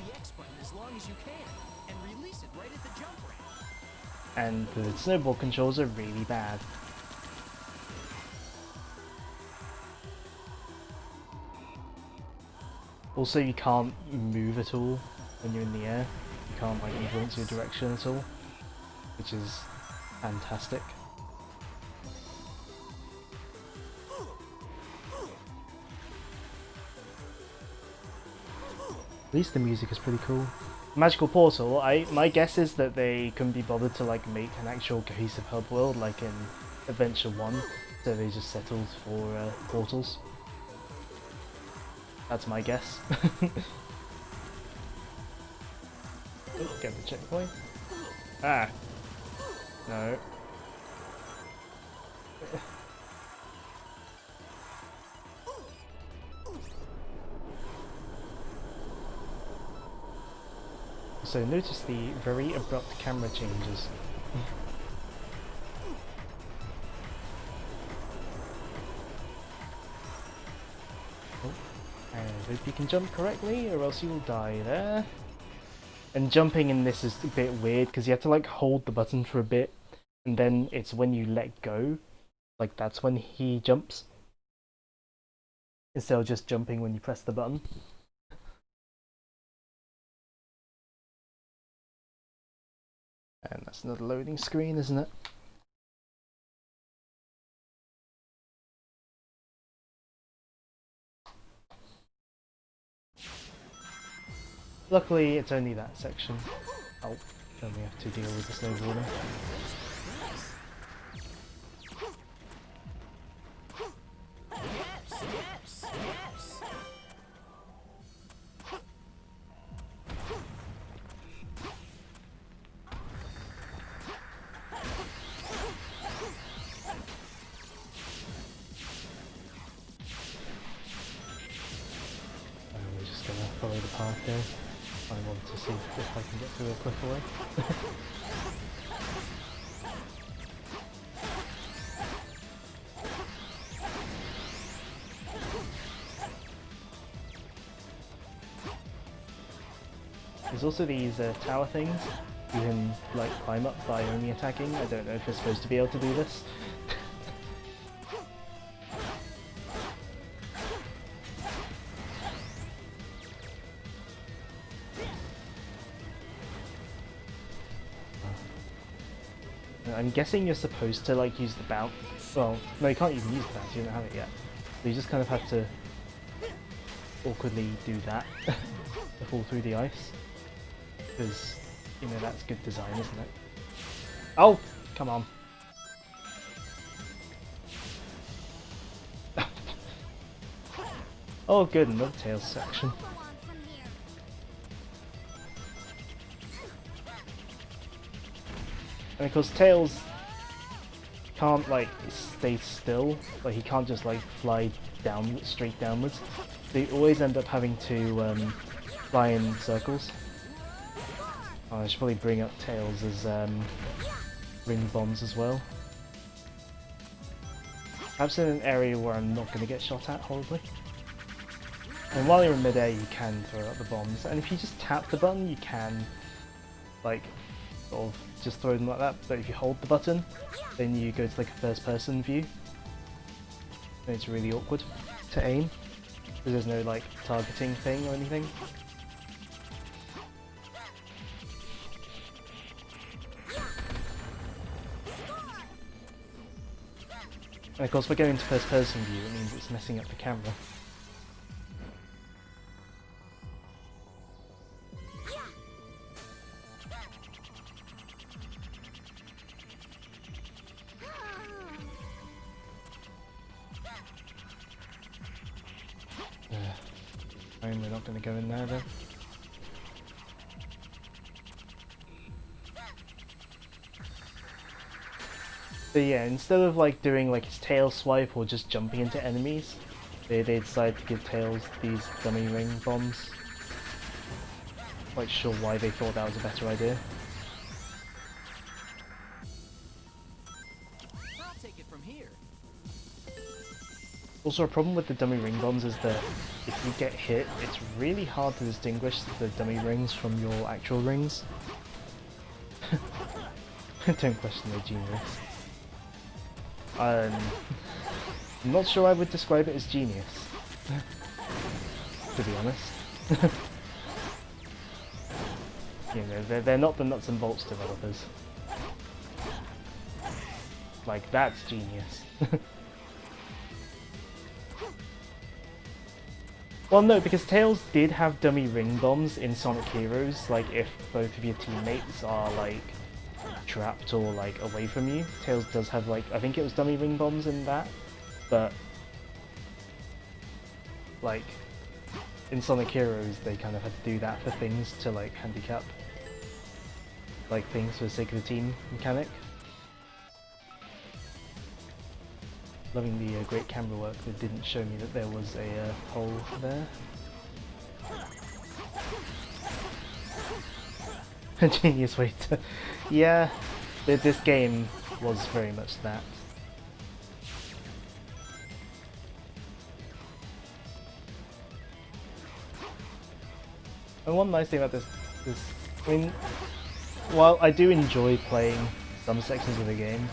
And the snowboard controls are really bad. Also, you can't move at all when you're in the air. You can't like influence your direction at all, which is fantastic. At least the music is pretty cool. Magical Portal, my guess is that they couldn't be bothered to like make an actual cohesive hub world like in Adventure 1, so they just settled for portals. That's my guess. Oh, get the checkpoint. Ah! No. So notice the very abrupt camera changes. Oh, and hope you can jump correctly or else you will die there. And jumping in this is a bit weird because you have to like hold the button for a bit and then it's when you let go, like that's when he jumps. Instead of just jumping when you press the button. And that's another loading screen, isn't it? Luckily, it's only that section. Oh, then we have to deal with the snowboarding. We're just gonna follow the path there. I want to see if I can get through a quick way. There's also these tower things you can like climb up by only attacking. I don't know if you're supposed to be able to do this. I'm guessing you're supposed to like use the bounce. Well, no, you can't even use the bounce, you don't have it yet. So you just kind of have to awkwardly do that to fall through the ice. Because, you know, that's good design, isn't it? Oh! Come on. Oh good, another Tails section. And of course Tails can't like stay still, like he can't just like fly down straight downwards. They always end up having to fly in circles. Oh, I should probably bring up Tails as ring bombs as well. Perhaps in an area where I'm not going to get shot at horribly. And while you're in midair you can throw out the bombs, and if you just tap the button you can like sort of just throw them like that, but if you hold the button then you go to like a first person view and it's really awkward to aim because there's no like targeting thing or anything. And of course by going to first person view it means it's messing up the camera. We're not going to go in there then. So yeah, instead of like doing like his tail swipe or just jumping into enemies, they decided to give Tails these dummy ring bombs. Quite sure why they thought that was a better idea. I'll take it from here. Also, a problem with the dummy ring bombs is that if you get hit, it's really hard to distinguish the dummy rings from your actual rings. Don't question their genius. I'm not sure I would describe it as genius, to be honest. You know, they're not the nuts and bolts developers. Like, that's genius. Well, no, because Tails did have dummy ring bombs in Sonic Heroes. Like, if both of your teammates are, like, trapped or, like, away from you, Tails does have, like, I think it was dummy ring bombs in that. But, like, in Sonic Heroes, they kind of had to do that for things to, like, handicap, like, things for the sake of the team mechanic. Loving the great camera work that didn't show me that there was a hole there. A genius way to... Yeah, this game was very much that. And one nice thing about this, I mean, while I do enjoy playing some sections of the game,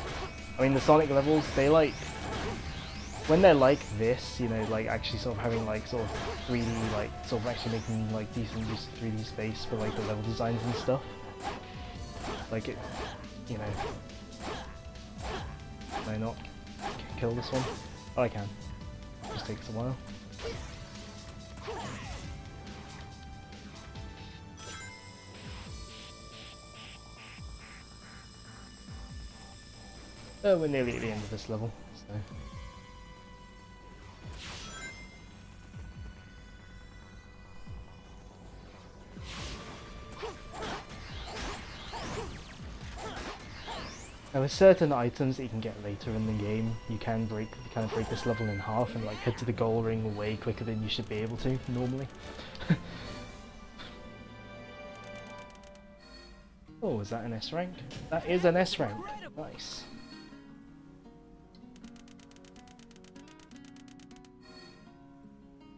I mean the Sonic levels, they like... When they're like this, you know, like actually sort of having like sort of 3D, like sort of actually making like decent use of 3D space for like the level designs and stuff. Like it, you know. Can I not kill this one? Oh, I can. It just takes a while. Oh, we're nearly at the end of this level, so... Now with certain items that you can get later in the game, you can kind of break this level in half and like head to the goal ring way quicker than you should be able to normally. Oh, is that an S rank? That is an S rank. Nice.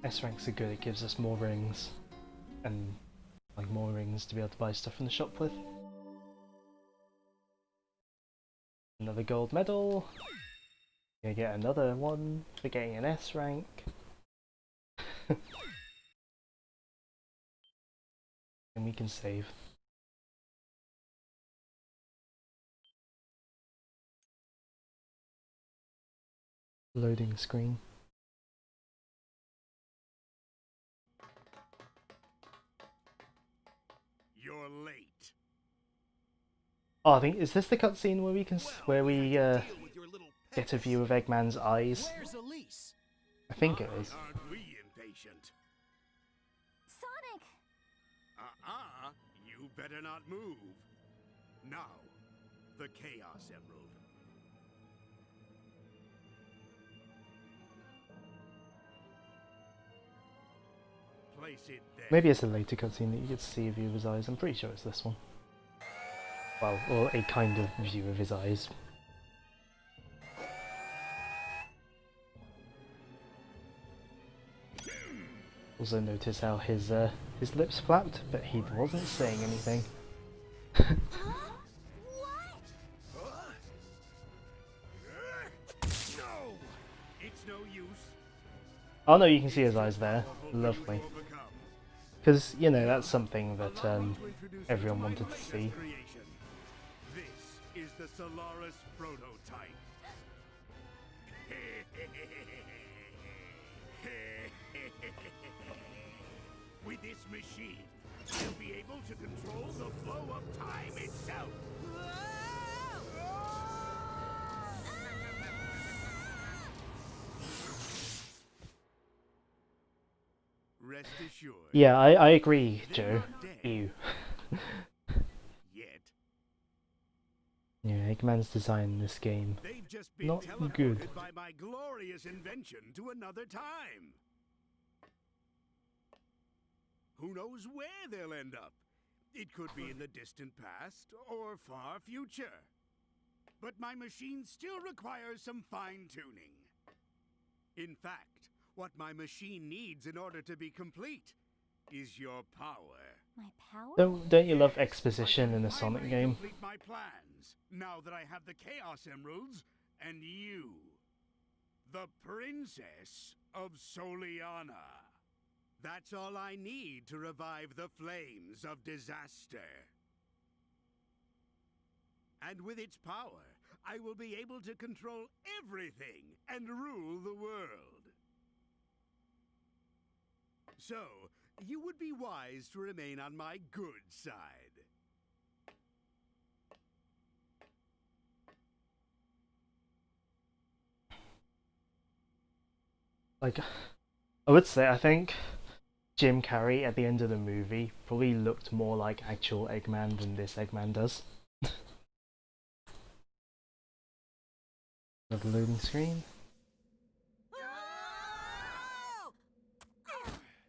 S ranks are good, it gives us more rings. And like more rings to be able to buy stuff from the shop with. Another gold medal. Gonna get another one for getting an S rank. And we can save. Loading screen. You're late. Oh, I think, is this the cutscene where we can get a view of Eggman's eyes? Where's Elise? I think it is. Aren't we impatient? Sonic! You better not move. Now, the Chaos Emerald. Place it there. Maybe it's a later cutscene that you get to see a view of his eyes. I'm pretty sure it's this one. Well, or a kind of view of his eyes. Also notice how his lips flapped, but he wasn't saying anything. No! It's no use. Oh no, you can see his eyes there. Lovely. Because, you know, that's something that everyone wanted to see. This is the Solaris prototype. With this machine, you'll be able to control the flow of time itself. Rest assured. Yeah, I agree, Joe. Ew. Yet. Yeah, Eggman's design in this game, They've just been not teleported good. by my glorious invention to another time. Who knows where they'll end up? It could be in the distant past or far future. But my machine still requires some fine-tuning. In fact, what my machine needs in order to be complete is your power. My power? Don't you love Yes, exposition I can in a Sonic finally game? complete my plans, now that I have the Chaos Emeralds and you, the Princess of Soliana. That's all I need to revive the flames of disaster. And with its power, I will be able to control everything and rule the world. So, you would be wise to remain on my good side. Like, I would say, I think Jim Carrey at the end of the movie probably looked more like actual Eggman than this Eggman does. Another loading screen.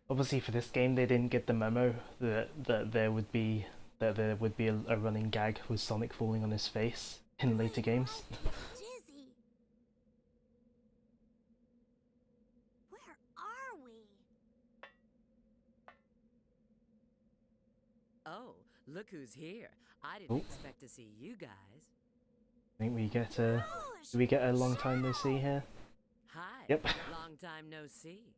Obviously, for this game, they didn't get the memo that there would be a running gag with Sonic falling on his face in later games. Dizzy. Where are we? Oh, look who's here. I Oh. didn't expect to see you guys. I think we get a do we get a long time no see here? Hi. Yep. Long time no see.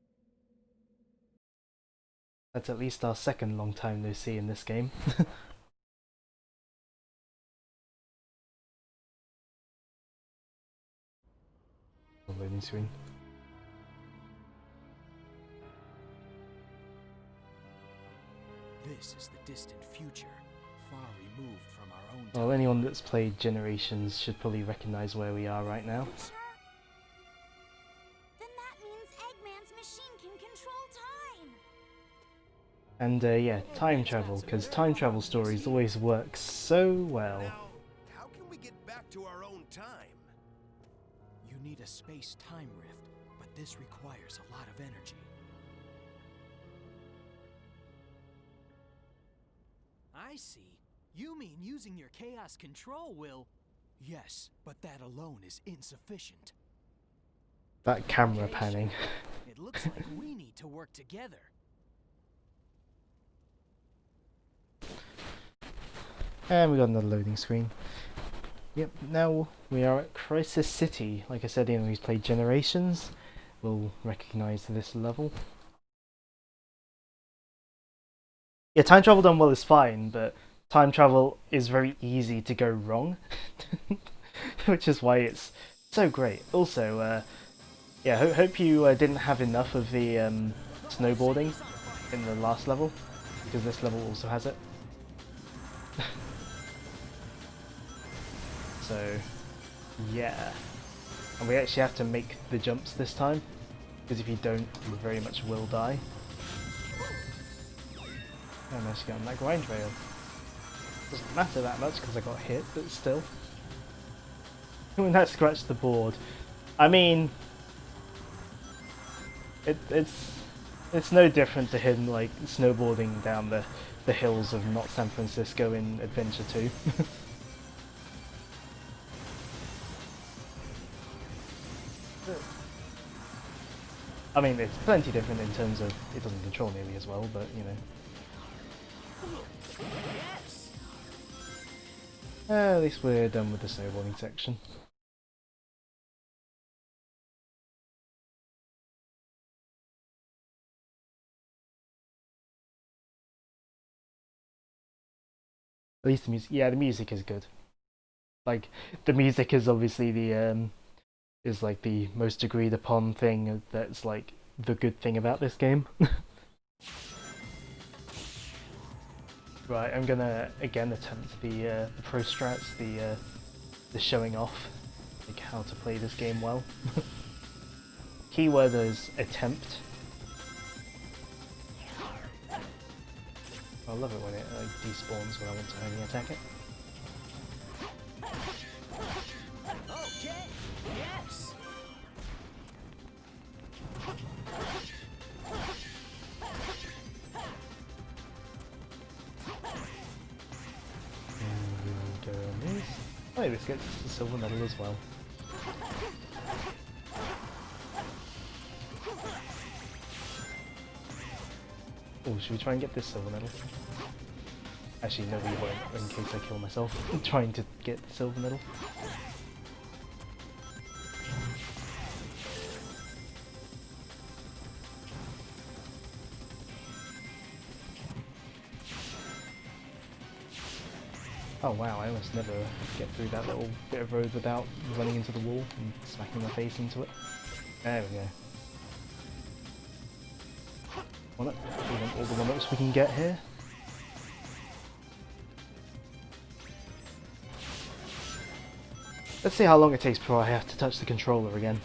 That's at least our second long time no see in this game. Loading screen. This is the distant future, far removed from our own Well, anyone that's played Generations should probably recognise where we are right now. Sure. Then that means Eggman's machine can control time. And yeah, time travel, because time travel stories always work so well. Now, how can we get back to our own time? You need a space-time rift, but this requires a lot of energy. I see. You mean using your chaos control will... Yes, but that alone is insufficient. That camera Okay, panning. It looks like we need to work together. And we got another loading screen. Yep, now we are at Crisis City. Like I said, anyone who's played Generations will recognise this level. Yeah, time travel done well is fine, but time travel is very easy to go wrong, which is why it's so great. Also, yeah, hope you didn't have enough of the snowboarding in the last level, because this level also has it. So, yeah. And we actually have to make the jumps this time, because if you don't, you very much will die. I managed to get on that grind rail. Doesn't matter that much because I got hit, but still. When that scratched the board, I mean, it's no different to him like snowboarding down the hills of not San Francisco in Adventure 2. I mean, it's plenty different in terms of it doesn't control nearly as well, but you know. Yes! At least we're done with the snowboarding section. At least the music, yeah, the music is good. Like, the music is obviously the is like the most agreed upon thing that's like the good thing about this game. Right, I'm gonna again attempt the pro strats, the showing off, like how to play this game well. Keyword is attempt. I love it when it like despawns when I want to only attack it. Hey, this gets us the silver medal as well. Oh, should we try and get this silver medal? Actually, no, we won't, in case I kill myself trying to get the silver medal. Oh wow, I almost never get through that little bit of road without running into the wall and smacking my face into it. There we go. We want all the one-ups we can get here. Let's see how long it takes before I have to touch the controller again.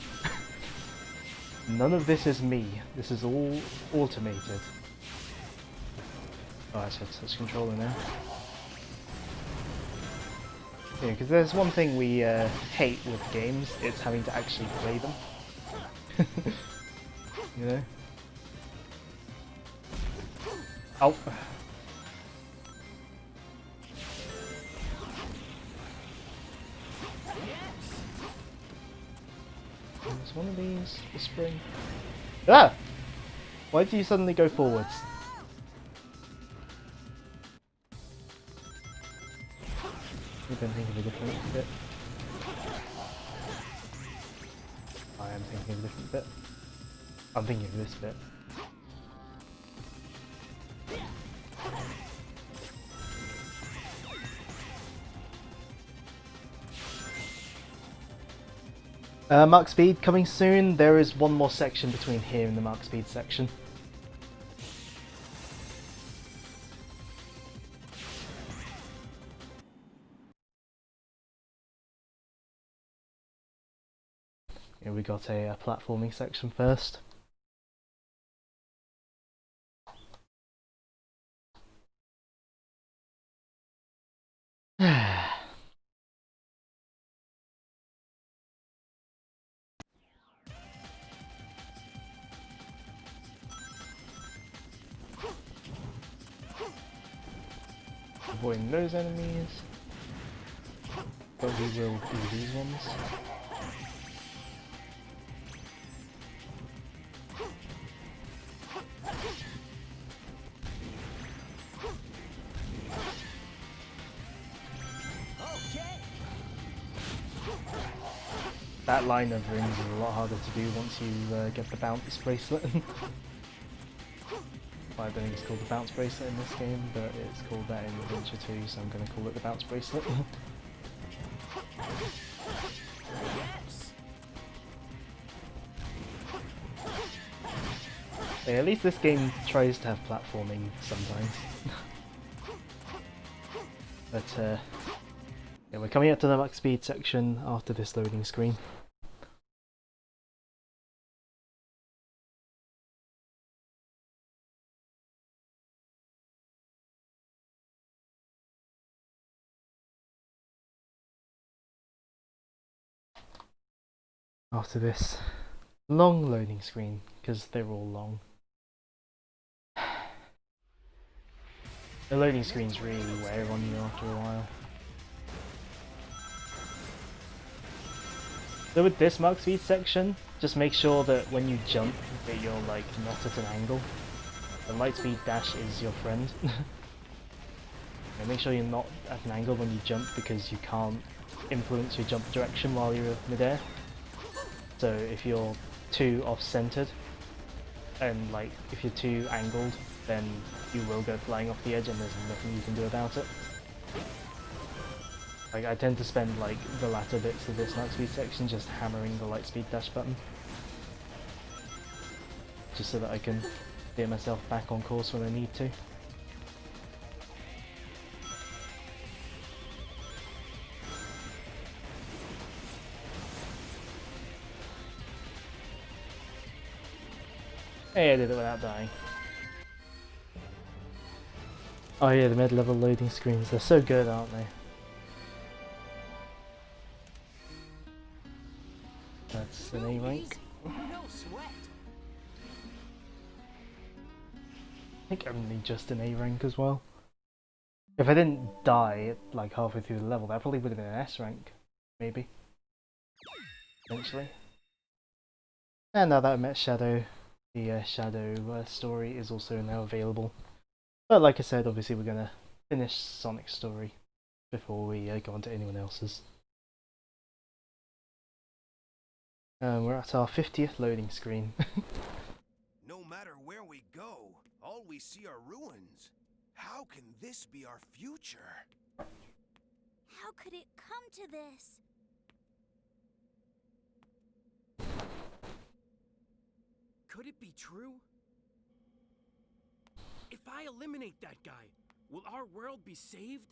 None of this is me. This is all automated. Oh, I have to touch the controller now. Yeah, because there's one thing we hate with games, it's having to actually play them. You know? Oh! There's one of these, the spring. Ah! Why do you suddenly go forwards? Maybe I'm thinking of a different bit. I am thinking of a different bit. I'm thinking of this bit. Mark speed coming soon. There is one more section between here and the mark speed section. Yeah, we got a platforming section first. Avoiding those enemies, but we will do these ones. That line of rings is a lot harder to do once you get the bounce bracelet. I don't think it's called the bounce bracelet in this game, but it's called that in Adventure 2, so I'm going to call it the bounce bracelet. Yeah, at least this game tries to have platforming sometimes. But yeah, we're coming up to the max speed section after this loading screen. After this long loading screen, because they're all long. The loading screens really wear on you after a while. So with this mark speed section, just make sure that when you jump that you're like not at an angle. The light speed dash is your friend. And make sure you're not at an angle when you jump, because you can't influence your jump direction while you're midair. So if you're too off-centered and like if you're too angled, then you will go flying off the edge and there's nothing you can do about it. Like I tend to spend like the latter bits of this max speed section just hammering the light speed dash button, just so that I can get myself back on course when I need to. Hey, I did it without dying. Oh yeah, the mid-level loading screens, they're so good, aren't they? That's an A rank. No sweat. I think only just an A rank as well. If I didn't die like halfway through the level, that probably would have been an S rank. maybe. Eventually. And now that I met Shadow, the Shadow story is also now available. But like I said, obviously we're gonna finish Sonic's story before we go on to anyone else's. We're at our 50th loading screen. No matter where we go, all we see are ruins. How can this be our future? How could it come to this? Could it be true? If I eliminate that guy, will our world be saved?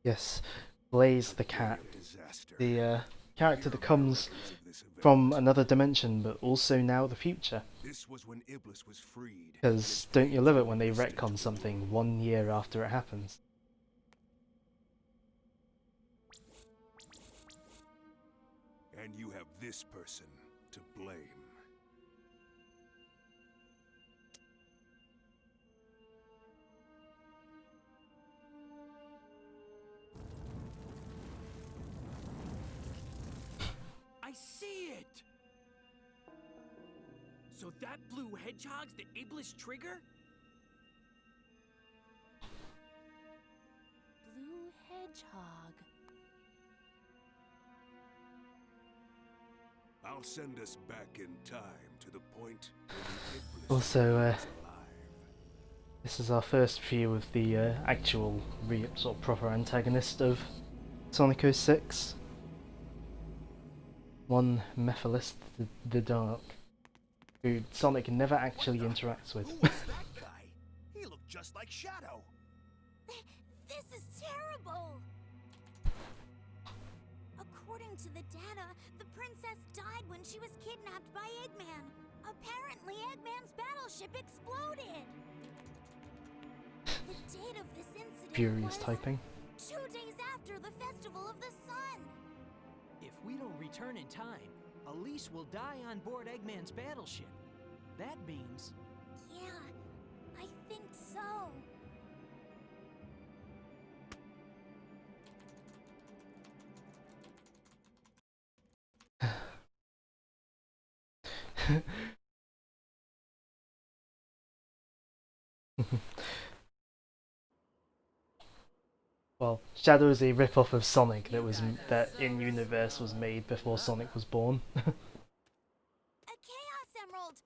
Yes, Blaze the cat, Disaster. the character that comes from another dimension, but also now the future. This was when Iblis was freed. Because don't you love it when they retcon something 1 year after it happens? And you have this person to blame. I see it! So that blue hedgehog's the Iblis trigger? Blue Hedgehog. I'll send us back in time to the point where the Iblis Also, is alive. this is our first view of the actual, sort of proper antagonist of Sonic 06. One Mephiles the Dark, who Sonic never actually interacts with. Who was that guy? He looked just like Shadow. This is terrible! According to the data, the princess died when she was kidnapped by Eggman. Apparently, Eggman's battleship exploded. The date of this incident Furious was typing. 2 days after the Festival of the Sun. If we don't return in time, Elise will die on board Eggman's battleship. That means... Yeah, I think so. Well, Shadow is a rip-off of Sonic that in universe was made before Sonic was born. A Chaos Emerald!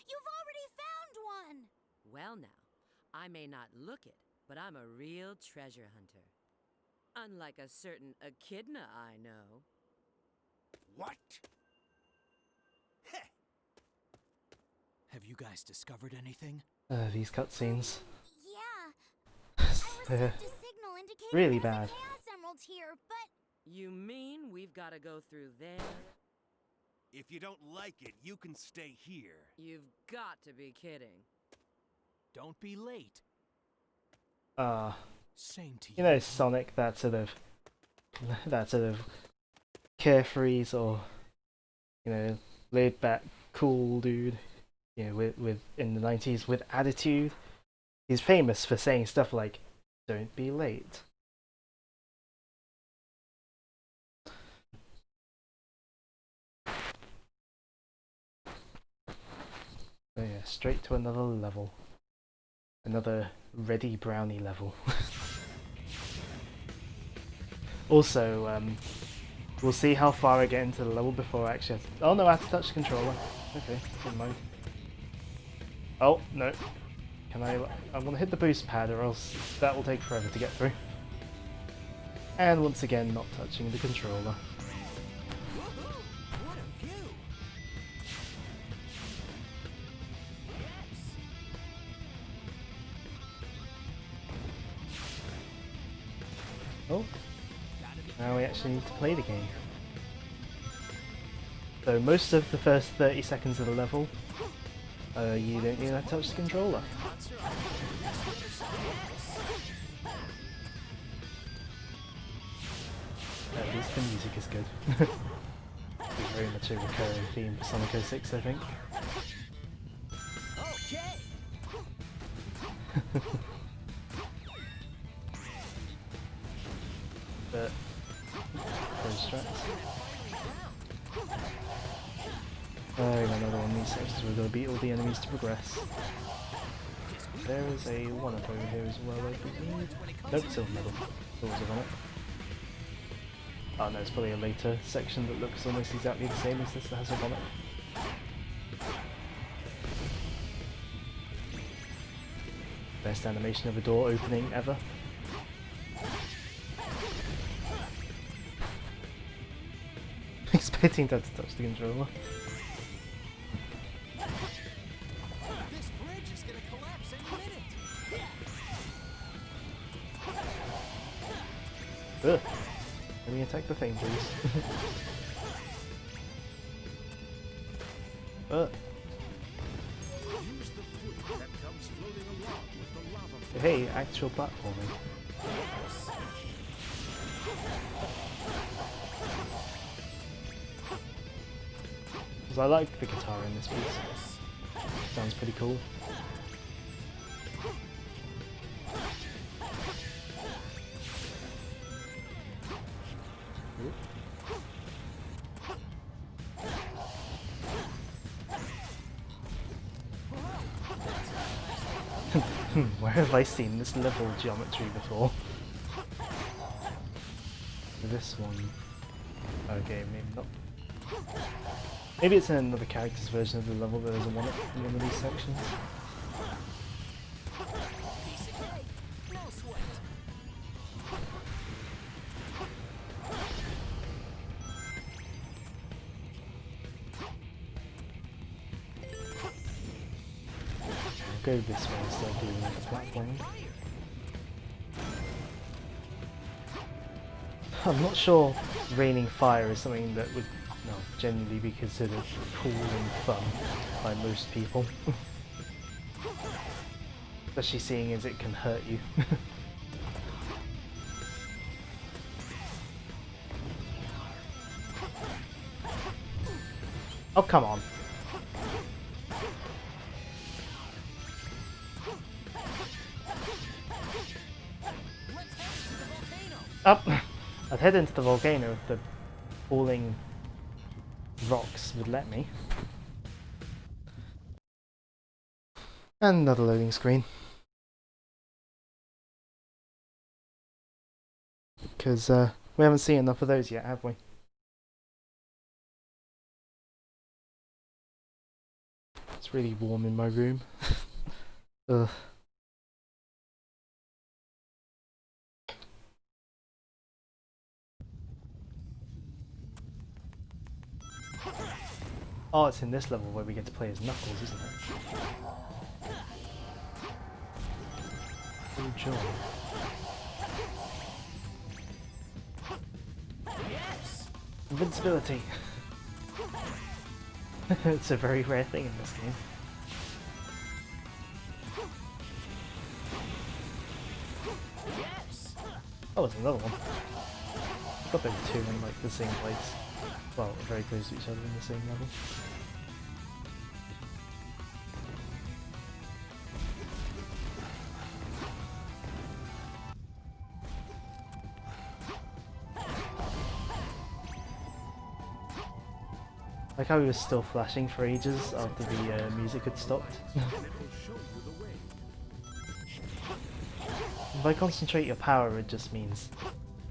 You've already found one! Well, now, I may not look it, but I'm a real treasure hunter. Unlike a certain echidna I know. What? Heh. Have you guys discovered anything? These cutscenes. Yeah, I received They're a signal indicating really there's bad. a Chaos Emerald here, but You mean we've got to go through there? If you don't like it, you can stay here. You've got to be kidding. Don't be late. Same to you. You know, Sonic, that sort of carefree or, you know, laid back, cool dude. You know, with in the 90s with attitude. He's famous for saying stuff like, "Don't be late." So yeah, straight to another level. Another ready brownie level. Also, we'll see how far I get into the level before I actually have to... Oh no, I have to touch the controller. Okay, never mind. Oh, no. Can I want to hit the boost pad or else that will take forever to get through. And once again, not touching the controller. Woohoo! What a view! Yes! Oh, now we actually need to play the game. So most of the first 30 seconds of the level, you don't need to touch the controller. At least the music is good. It's very much a recurring theme for Sonic 06, I think. Okay! But Another one of these sections we're going to beat all the enemies to progress. There is a 1-up over here as well, I believe. Nope, silver medal. Always a 1-up. Oh no, it's probably a later section that looks almost exactly the same as this that has a 1-up. Best animation of a door opening ever. Expecting that to touch the controller. This bridge is gonna collapse any minute. Ugh. Let me attack the thing, please. Use the fluid that comes floating along with the lava flow. Hey, actual platforming. Because I like the guitar in this piece. Sounds pretty cool. Where have I seen this level geometry before? This one. Okay, maybe not. Maybe it's in another character's version of the level that there's a 1-up in one of these sections. Piece of cake. No sweat. I'll go this way instead of doing the platforming. I'm not sure raining fire is something that would genuinely be considered cool and fun by most people. Especially seeing as it can hurt you. Oh, come on. Let's head to the volcano. Up! I'd head into the volcano if the falling rocks would let me. And another loading screen. Because we haven't seen enough of those yet, have we? It's really warm in my room. Ugh. Oh, it's in this level where we get to play as Knuckles, isn't it? Oh joy. Yes. Invincibility! It's a very rare thing in this game. Yes. Oh, there's another one. I thought there were two in like the same place. Well, very close to each other in the same level. Like how he was still flashing for ages after the music had stopped. And it will show you the way. If I concentrate your power, it just means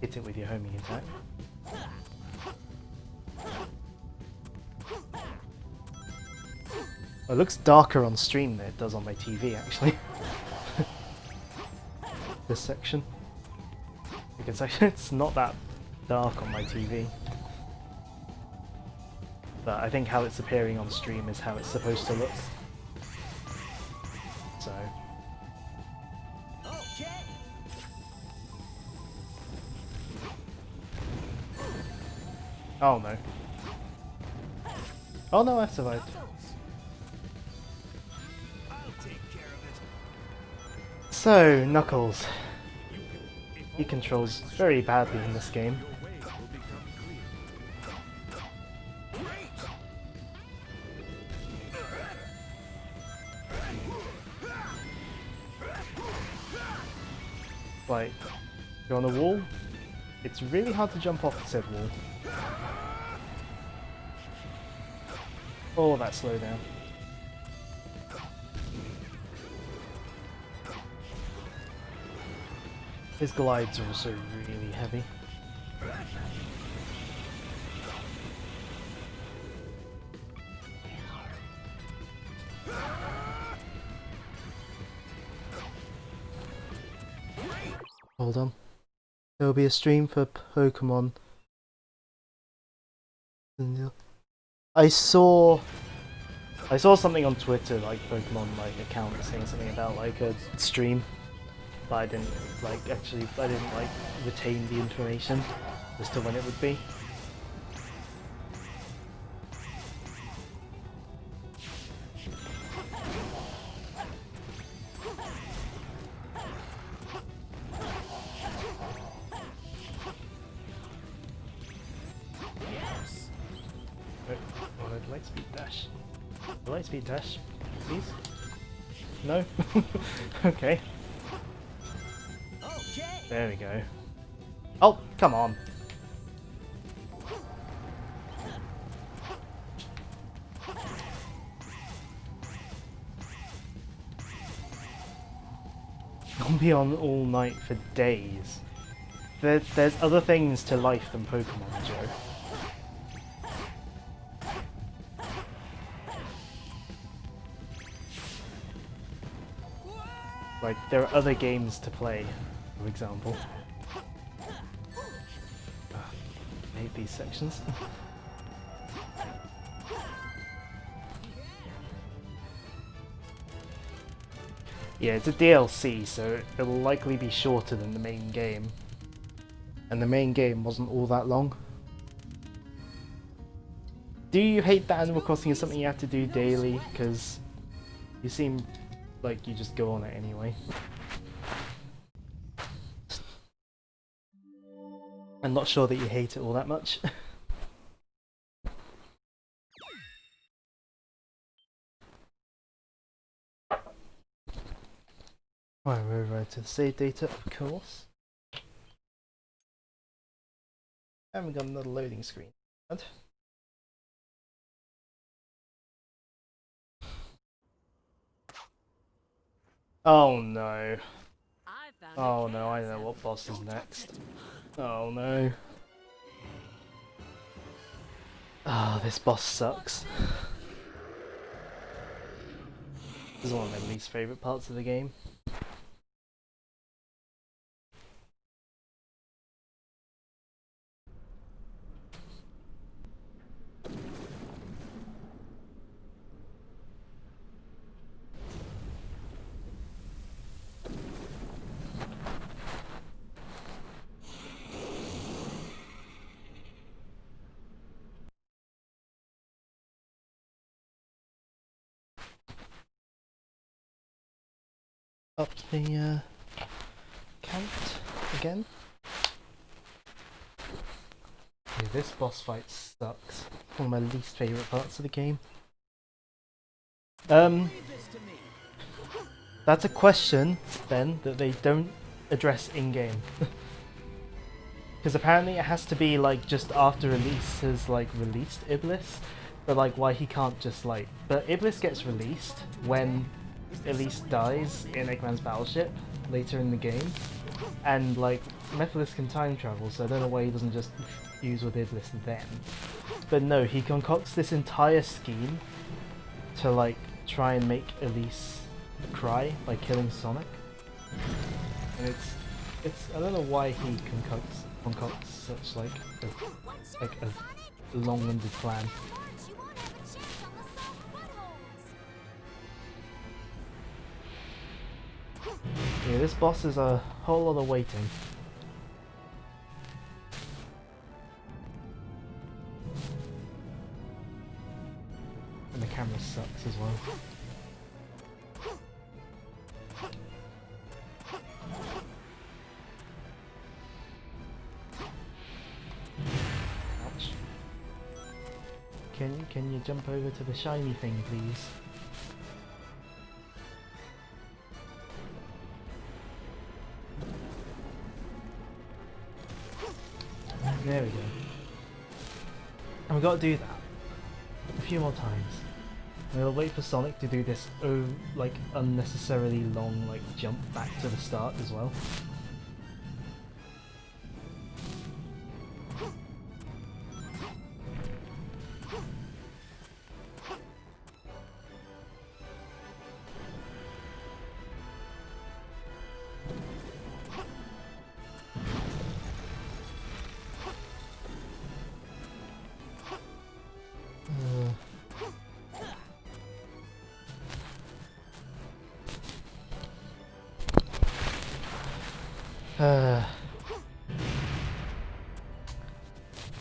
hit it with your homing attack. It looks darker on stream than it does on my TV, actually. This section. Because actually it's not that dark on my TV. But I think how it's appearing on stream is how it's supposed to look. So... Okay. Oh no. Oh no, I survived. I'll take care of it. So, Knuckles. He controls very badly in this game. Your way will become clear. Great. Like, you're on a wall, it's really hard to jump off said wall. Oh, that slowed down. His glides are also really heavy. Hold on. There will be a stream for Pokemon. I saw something on Twitter, like Pokemon like account saying something about like a stream, but I didn't like retain the information as to when it would be. Lightspeed dash. Lightspeed dash, please? No? Okay. There we go. Oh, come on. I'll be on all night for days. There's other things to life than Pokemon, Joe. Like, there are other games to play, for example. I hate these sections. Yeah, it's a DLC, so it'll likely be shorter than the main game. And the main game wasn't all that long. Do you hate that Animal Crossing is something you have to do daily? Because you seem like you just go on it anyway. I'm not sure that you hate it all that much. Right, we're over to the save data, of course. And we got another loading screen. Oh no. Oh no, I know what boss is next. Oh no. Oh, this boss sucks. This is one of my least favourite parts of the game. Up the count again. Yeah, this boss fight sucks. One of my least favourite parts of the game. That's a question, then, that they don't address in-game. Because apparently it has to be, like, just after release has, like, released Iblis. But, like, why he can't just, like... But Iblis gets released when Elise dies in Eggman's battleship later in the game. And, like, Mephiles can time travel, so I don't know why he doesn't just fuse with Iblis then. But no, he concocts this entire scheme to, like, try and make Elise cry by killing Sonic. And it's I don't know why he concocts such like a long-winded plan. Yeah, this boss is a whole lot of waiting. And the camera sucks as well. Ouch. Can you jump over to the shiny thing, please? There we go. And we've got to do that a few more times. We'll wait for Sonic to do this like unnecessarily long like jump back to the start as well.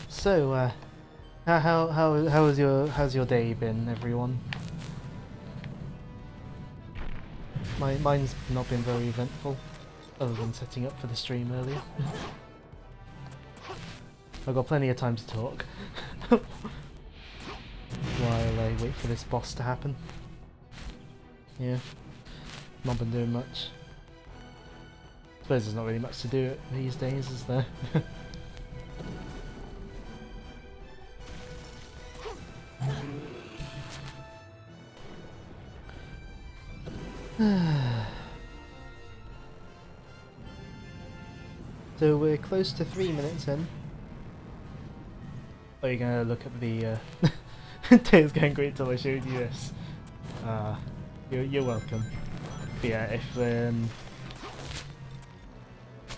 So, how's your day been, everyone? Mine's not been very eventful, other than setting up for the stream earlier. I've got plenty of time to talk while I wait for this boss to happen. Yeah, not been doing much. Suppose there's not really much to do these days, is there? So we're close to 3 minutes in. Are you gonna look at the Tails going great till I showed you this? You're welcome. But yeah, if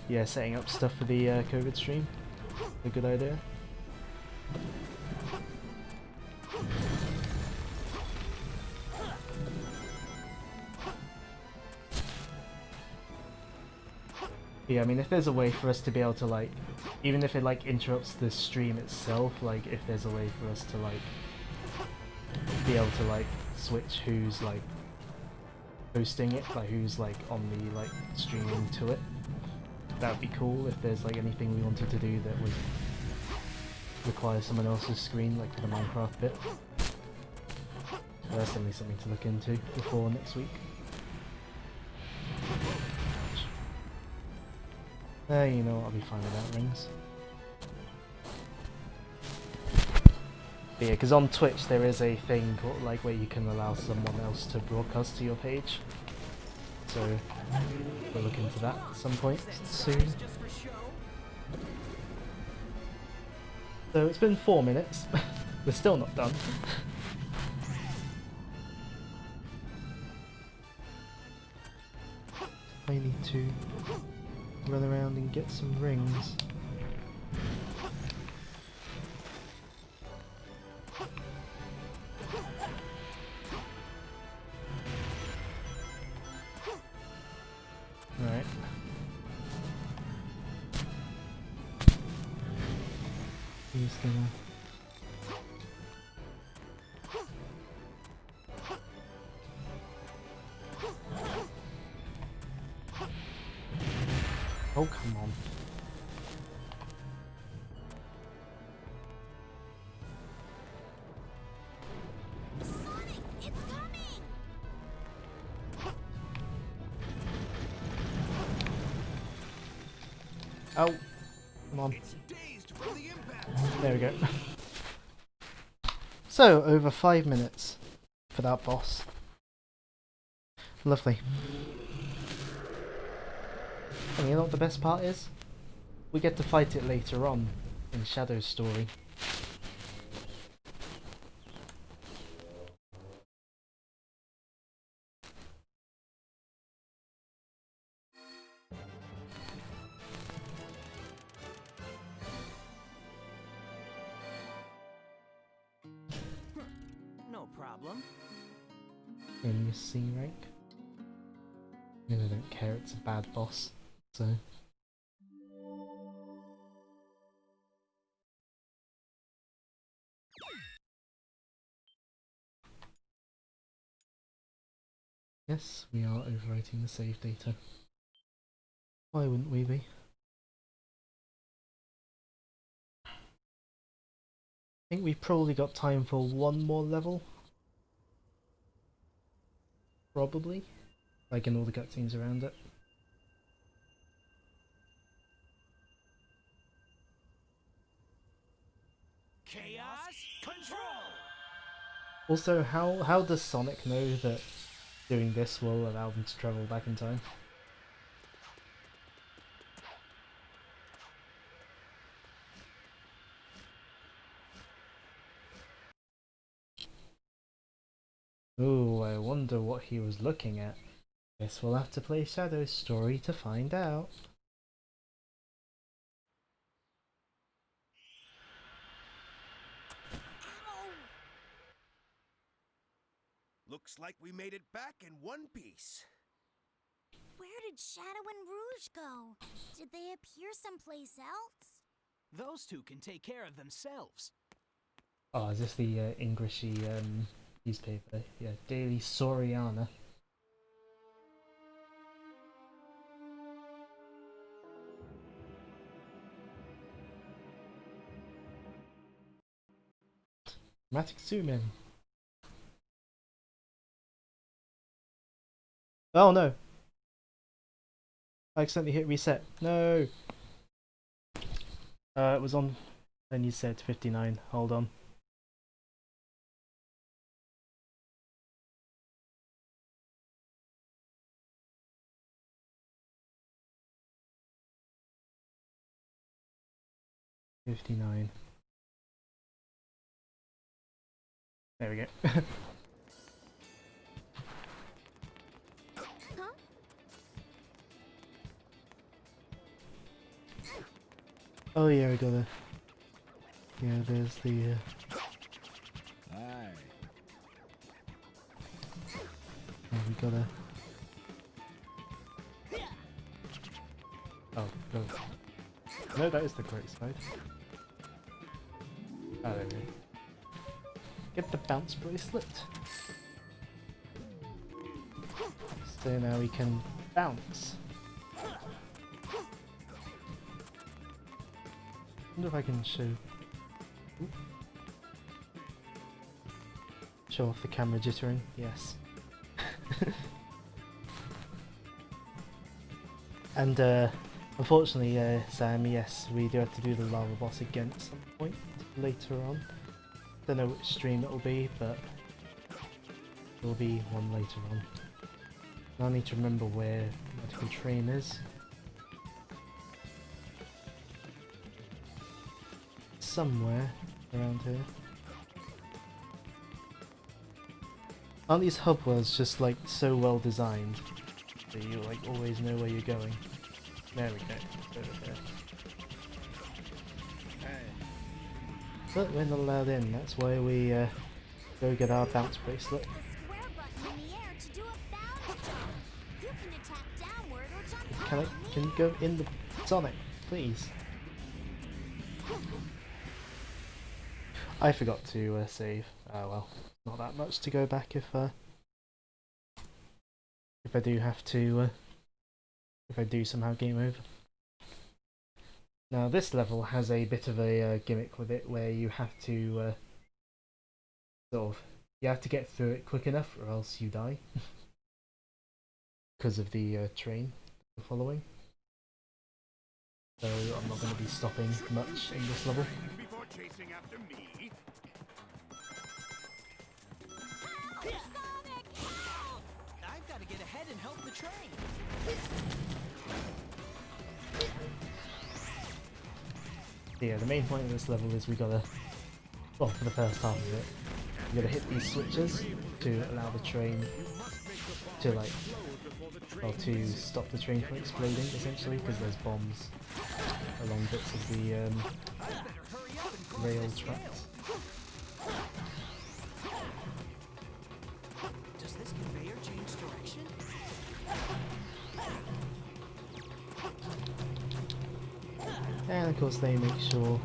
yeah, setting up stuff for the COVID stream, a good idea. Yeah, I mean, if there's a way for us to be able to, like, even if it, like, interrupts the stream itself, like, if there's a way for us to, like, be able to, like, switch who's, like, hosting it, like, who's, like, on the, like, streaming to it, that would be cool. If there's, like, anything we wanted to do that would require someone else's screen, like, for the Minecraft bit. So that's definitely something to look into before next week. You know what, I'll be fine without rings. But yeah, because on Twitch there is a thing called, like, where you can allow someone else to broadcast to your page. So we'll look into that at some point soon. So it's been 4 minutes. We're still not done. I need to run around and get some rings. Right. He's gonna... Oh, come on. Sonic, it's coming! Oh, come on. It's dazed from the impact. There we go. So, over 5 minutes for that boss. Lovely. And you know what the best part is? We get to fight it later on in Shadow's story. No problem. In your C rank. I mean, I don't care, it's a bad boss, so... Yes, we are overwriting the save data. Why wouldn't we be? I think we've probably got time for one more level. Probably. Like in all the cutscenes around it. Chaos control! Also, how does Sonic know that doing this will allow them to travel back in time? Ooh, I wonder what he was looking at. Guess we'll have to play Shadow's story to find out. Ow! Looks like we made it back in one piece. Where did Shadow and Rouge go? Did they appear someplace else? Those two can take care of themselves. Oh, is this the Englishy newspaper? Yeah, Daily Soriana. Dramatic zoom in. Oh no! I accidentally hit reset. No! It was on. Then you said 59. Hold on. $59. There we go. Huh? Oh yeah, we gotta. Yeah, there's the. Aye. Oh, we gotta. Oh, no. No, that is the correct side. Oh, there we go. Get the bounce bracelet. So now we can bounce. Wonder if I can show. Oop. Show off the camera jittering. Yes. And unfortunately, Sam, yes, we do have to do the lava boss again at some point later on. Don't know which stream it will be, but there will be one later on. I need to remember where the medical train is. Somewhere around here. Aren't these hub worlds just like so well designed that you like always know where you're going? There we go. Over there. But we're not allowed in. That's why we go get our bounce bracelet. Press the square button in the air to do a bounce jump. You can attack downward or jump Can up I? in Can you the go air. in the Sonic, please? I forgot to save. Oh well, not that much to go back if I do have to. If I do somehow game over. Now this level has a bit of a gimmick with it, where you have to you have to get through it quick enough, or else you die because of the train you're following. So I'm not going to be stopping much in this level. Before chasing after me. Sonic, help! I've got to get ahead and help the train. Yeah, the main point of this level is we gotta, well, for the first half of it, you gotta hit these switches to allow the train to like, well, to stop the train from exploding essentially, because there's bombs along bits of the rail tracks. Does this conveyor change direction? And of course they make sure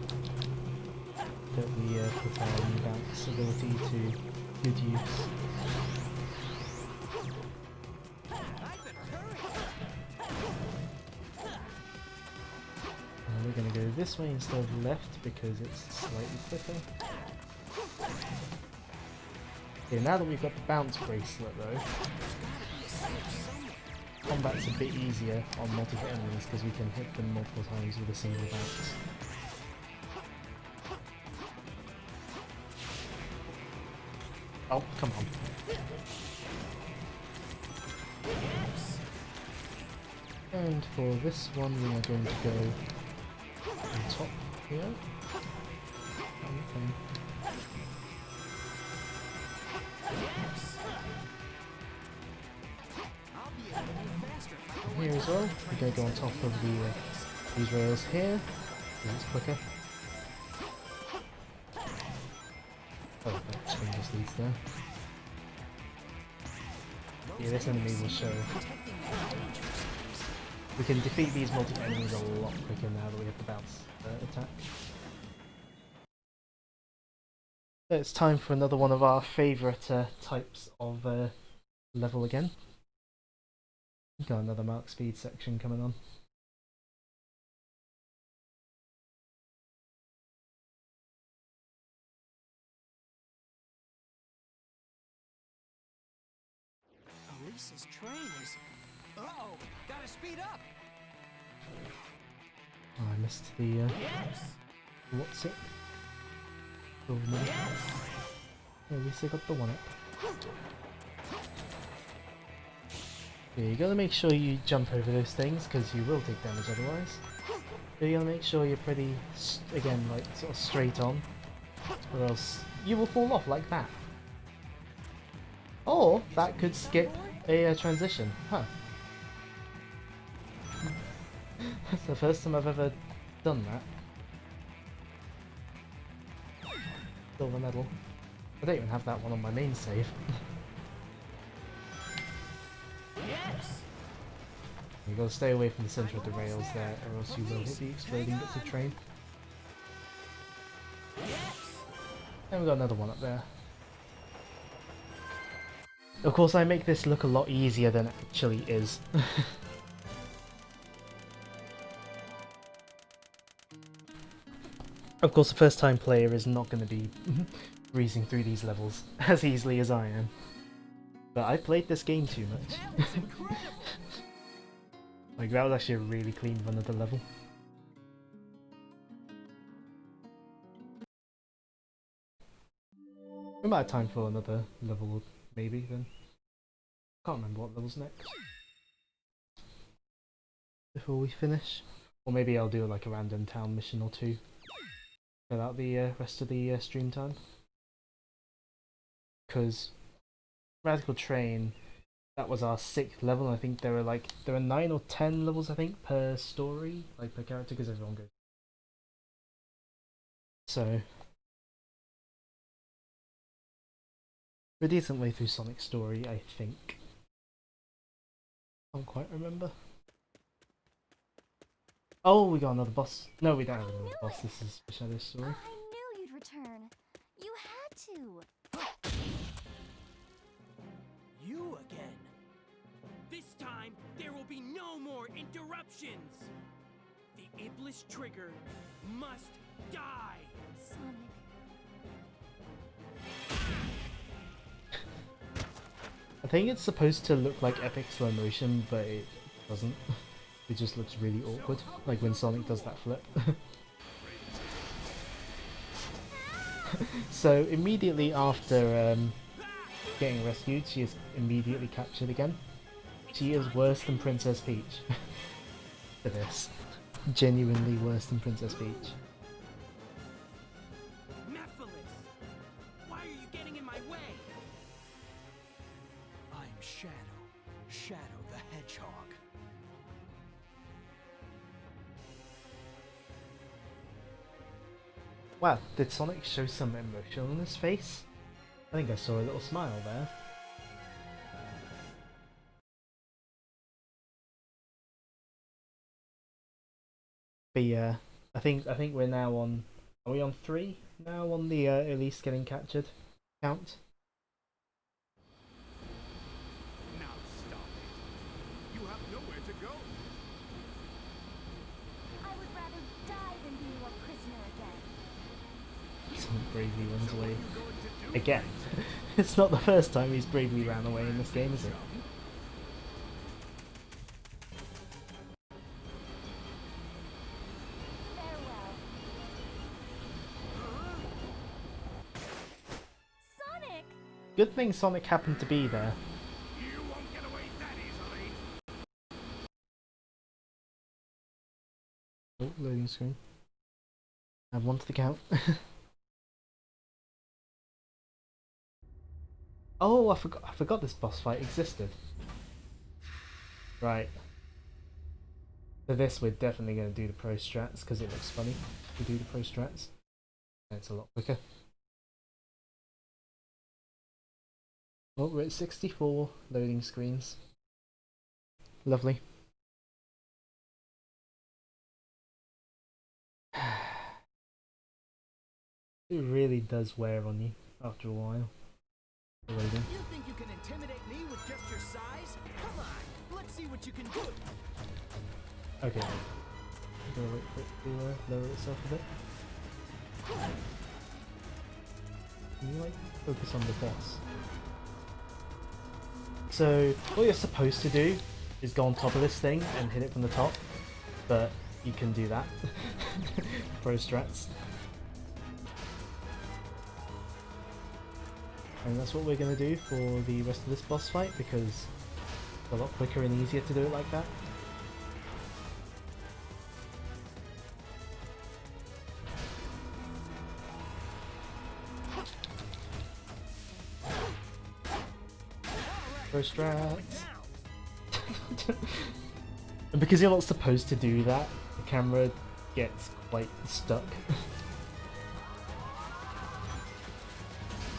that we put our new bounce ability to good use. And we're going to go this way instead of left because it's slightly quicker. Okay, now that we've got the bounce bracelet though, combat's a bit easier on multiple enemies because we can hit them multiple times with a single bounce. Oh, come on. And for this one, we are going to go on top here. Okay. Here as well, we're going to go on top of these rails here, because it's quicker. Oh, that swing just leads there. Yeah, this enemy will show. We can defeat these multiple enemies a lot quicker now that we have the bounce attack. So it's time for another one of our favourite types of level again. We've got another Mark Speed section coming on. Elisa's train is... Uh-oh! Gotta speed up! Oh, I missed the what's it? Oh, no. Yeah, at least I got the one up. Yeah, you gotta make sure you jump over those things because you will take damage otherwise. So you gotta make sure you're pretty, again, like sort of straight on, or else you will fall off like that. Or that could skip a transition, huh? That's the first time I've ever done that. Silver medal. I don't even have that one on my main save. You gotta stay away from the centre of the rails there, or else you will hit the exploding bits of train. And we've got another one up there. Of course, I make this look a lot easier than it actually is. Of course, the first time player is not going to be breezing through these levels as easily as I am. But I played this game too much. Like, that was actually a really clean run of the level. We might have time for another level, maybe, then. Can't remember what level's next. Before we finish. Or maybe I'll do like a random town mission or two. Fill out the rest of the stream time. Because Radical Train, that was our 6th level, and I think there are 9 or 10 levels, I think, per story, like per character, because everyone goes. So we're a decent way through Sonic's story, I think. Can't quite remember. Oh, we got another boss. No, we don't have another boss. This is the Shadow story. I knew you'd return. You had to. You again? This time, there will be no more interruptions! The Iblis Trigger must die! Sonic. I think it's supposed to look like epic slow motion, but it doesn't. It just looks really awkward, like when Sonic does that flip. So immediately after getting rescued, she is immediately captured again. She is worse than Princess Peach. For this. Genuinely worse than Princess Peach. Mephiles! Why are you getting in my way? I'm Shadow. Shadow the Hedgehog. Wow, did Sonic show some emotion on his face? I think I saw a little smile there. But yeah, I think we're now on. Are we on 3 now on the Elise getting captured count? Now stop it. You have nowhere to go. I would rather die than be your prisoner again. Sonic bravely runs away What are you going to do? again. It's not the first time he's bravely ran away in this game, is it? Farewell. Sonic! Good thing Sonic happened to be there. You won't get away that easily. Oh, loading screen. Add one to the count. Oh, I forgot this boss fight existed. Right. For this, we're definitely going to do the pro strats because it looks funny. We do the pro strats, and it's a lot quicker. Oh, we're at 64 loading screens. Lovely. It really does wear on you after a while. Loading. You think you can intimidate me with just your size? Come on, let's see what you can do. Okay. I'm gonna wait for it to lower itself a bit. Can you like focus on the boss? So what you're supposed to do is go on top of this thing and hit it from the top, but you can do that. Pro strats. And that's what we're going to do for the rest of this boss fight because it's a lot quicker and easier to do it like that. Pro strats. And because you're not supposed to do that, the camera gets quite stuck.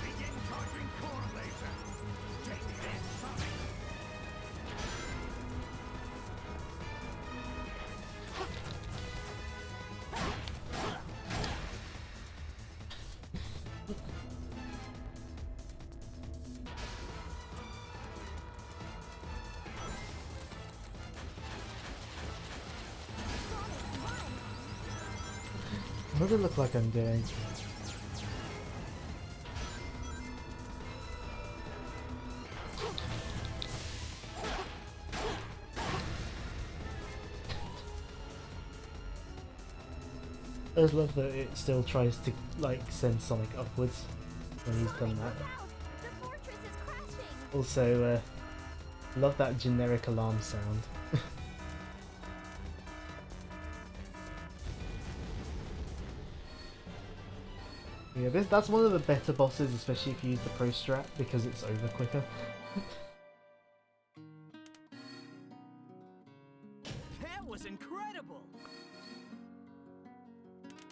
Begin charging core laser. Take this, Sonic. What does it look like I'm doing? I just love that it still tries to like send Sonic upwards when he's done that. The fortress is crashing! Also, love that generic alarm sound. Yeah, that's one of the better bosses, especially if you use the pro strat, because it's over quicker. That was incredible!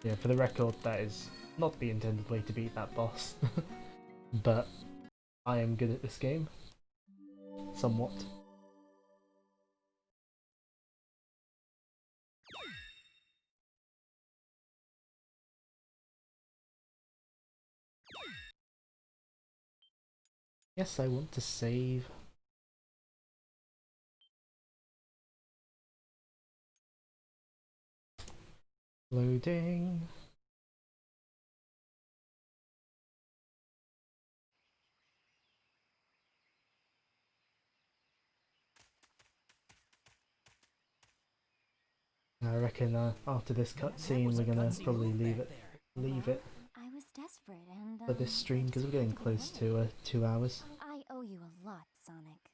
Yeah, for the record, that is not the intended way to beat that boss. But I am good at this game. Somewhat. Yes, I want to save. Loading. I reckon after this cutscene we're gonna probably leave it I was desperate and for this stream because we're getting close to 2 hours. I owe you a lot, Sonic.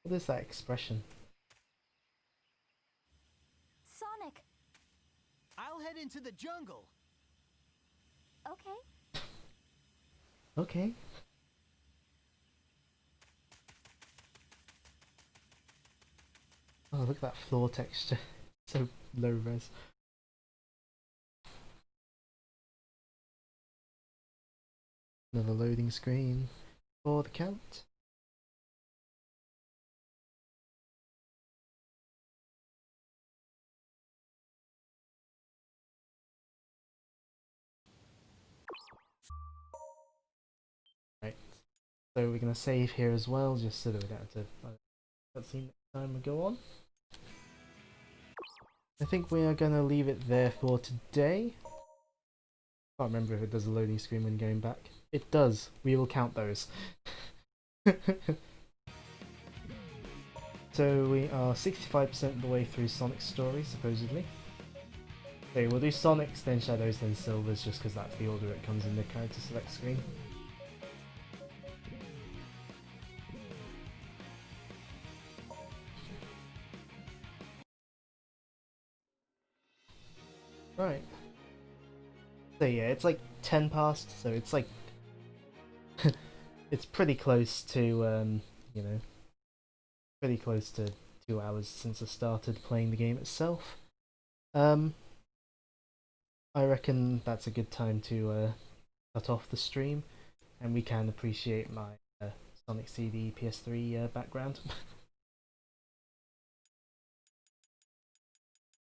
What is that expression? Sonic! I'll head into the jungle. Okay. Okay. Oh, look at that floor texture. So low res. Another loading screen for the count. Right. So we're gonna save here as well, just so that we don't have to cutscene next time we go on. I think we are gonna leave it there for today. Can't remember if it does a loading screen when going back. It does. We will count those. So we are 65% of the way through Sonic's story, supposedly. Okay, we'll do Sonics, then Shadows, then Silvers, just because that's the order it comes in the character select screen. Right. So yeah, it's like 10 past, so it's like it's pretty close to you know, pretty close to 2 hours since I started playing the game itself. I reckon that's a good time to cut off the stream, and we can appreciate my Sonic CD PS3 background.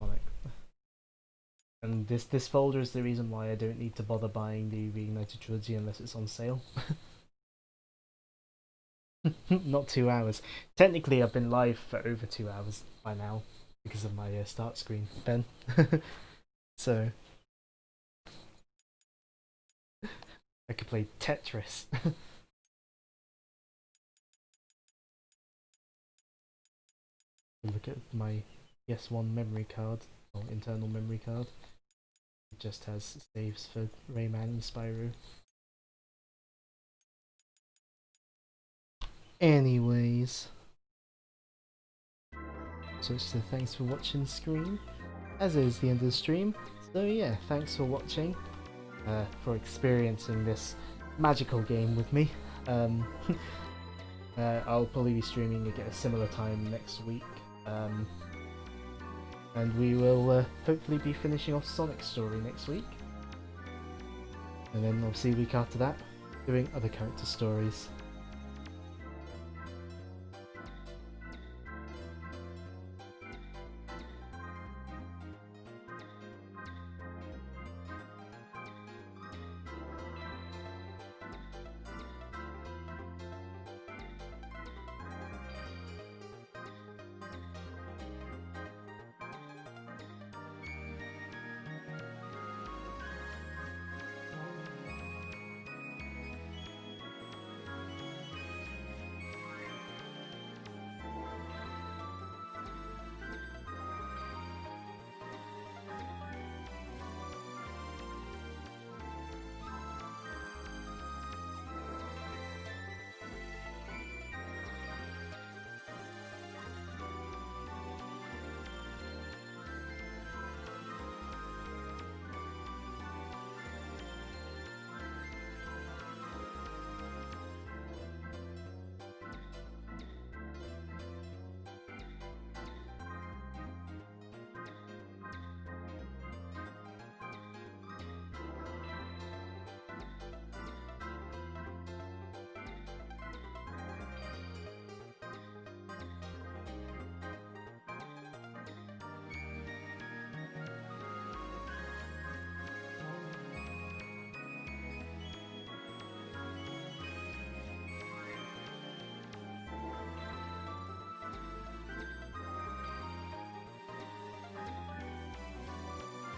Sonic. And this folder is the reason why I don't need to bother buying the Reignited Trilogy unless it's on sale. Not 2 hours. Technically, I've been live for over 2 hours by now because of my start screen then. So I could play Tetris. Look at my PS1 memory card, or internal memory card. It just has saves for Rayman and Spyro. Anyways, so thanks for watching screen, as is the end of the stream. So yeah, thanks for watching, for experiencing this magical game with me. I'll probably be streaming again at a similar time next week, and we will hopefully be finishing off Sonic's story next week, and then obviously a week after that doing other character stories.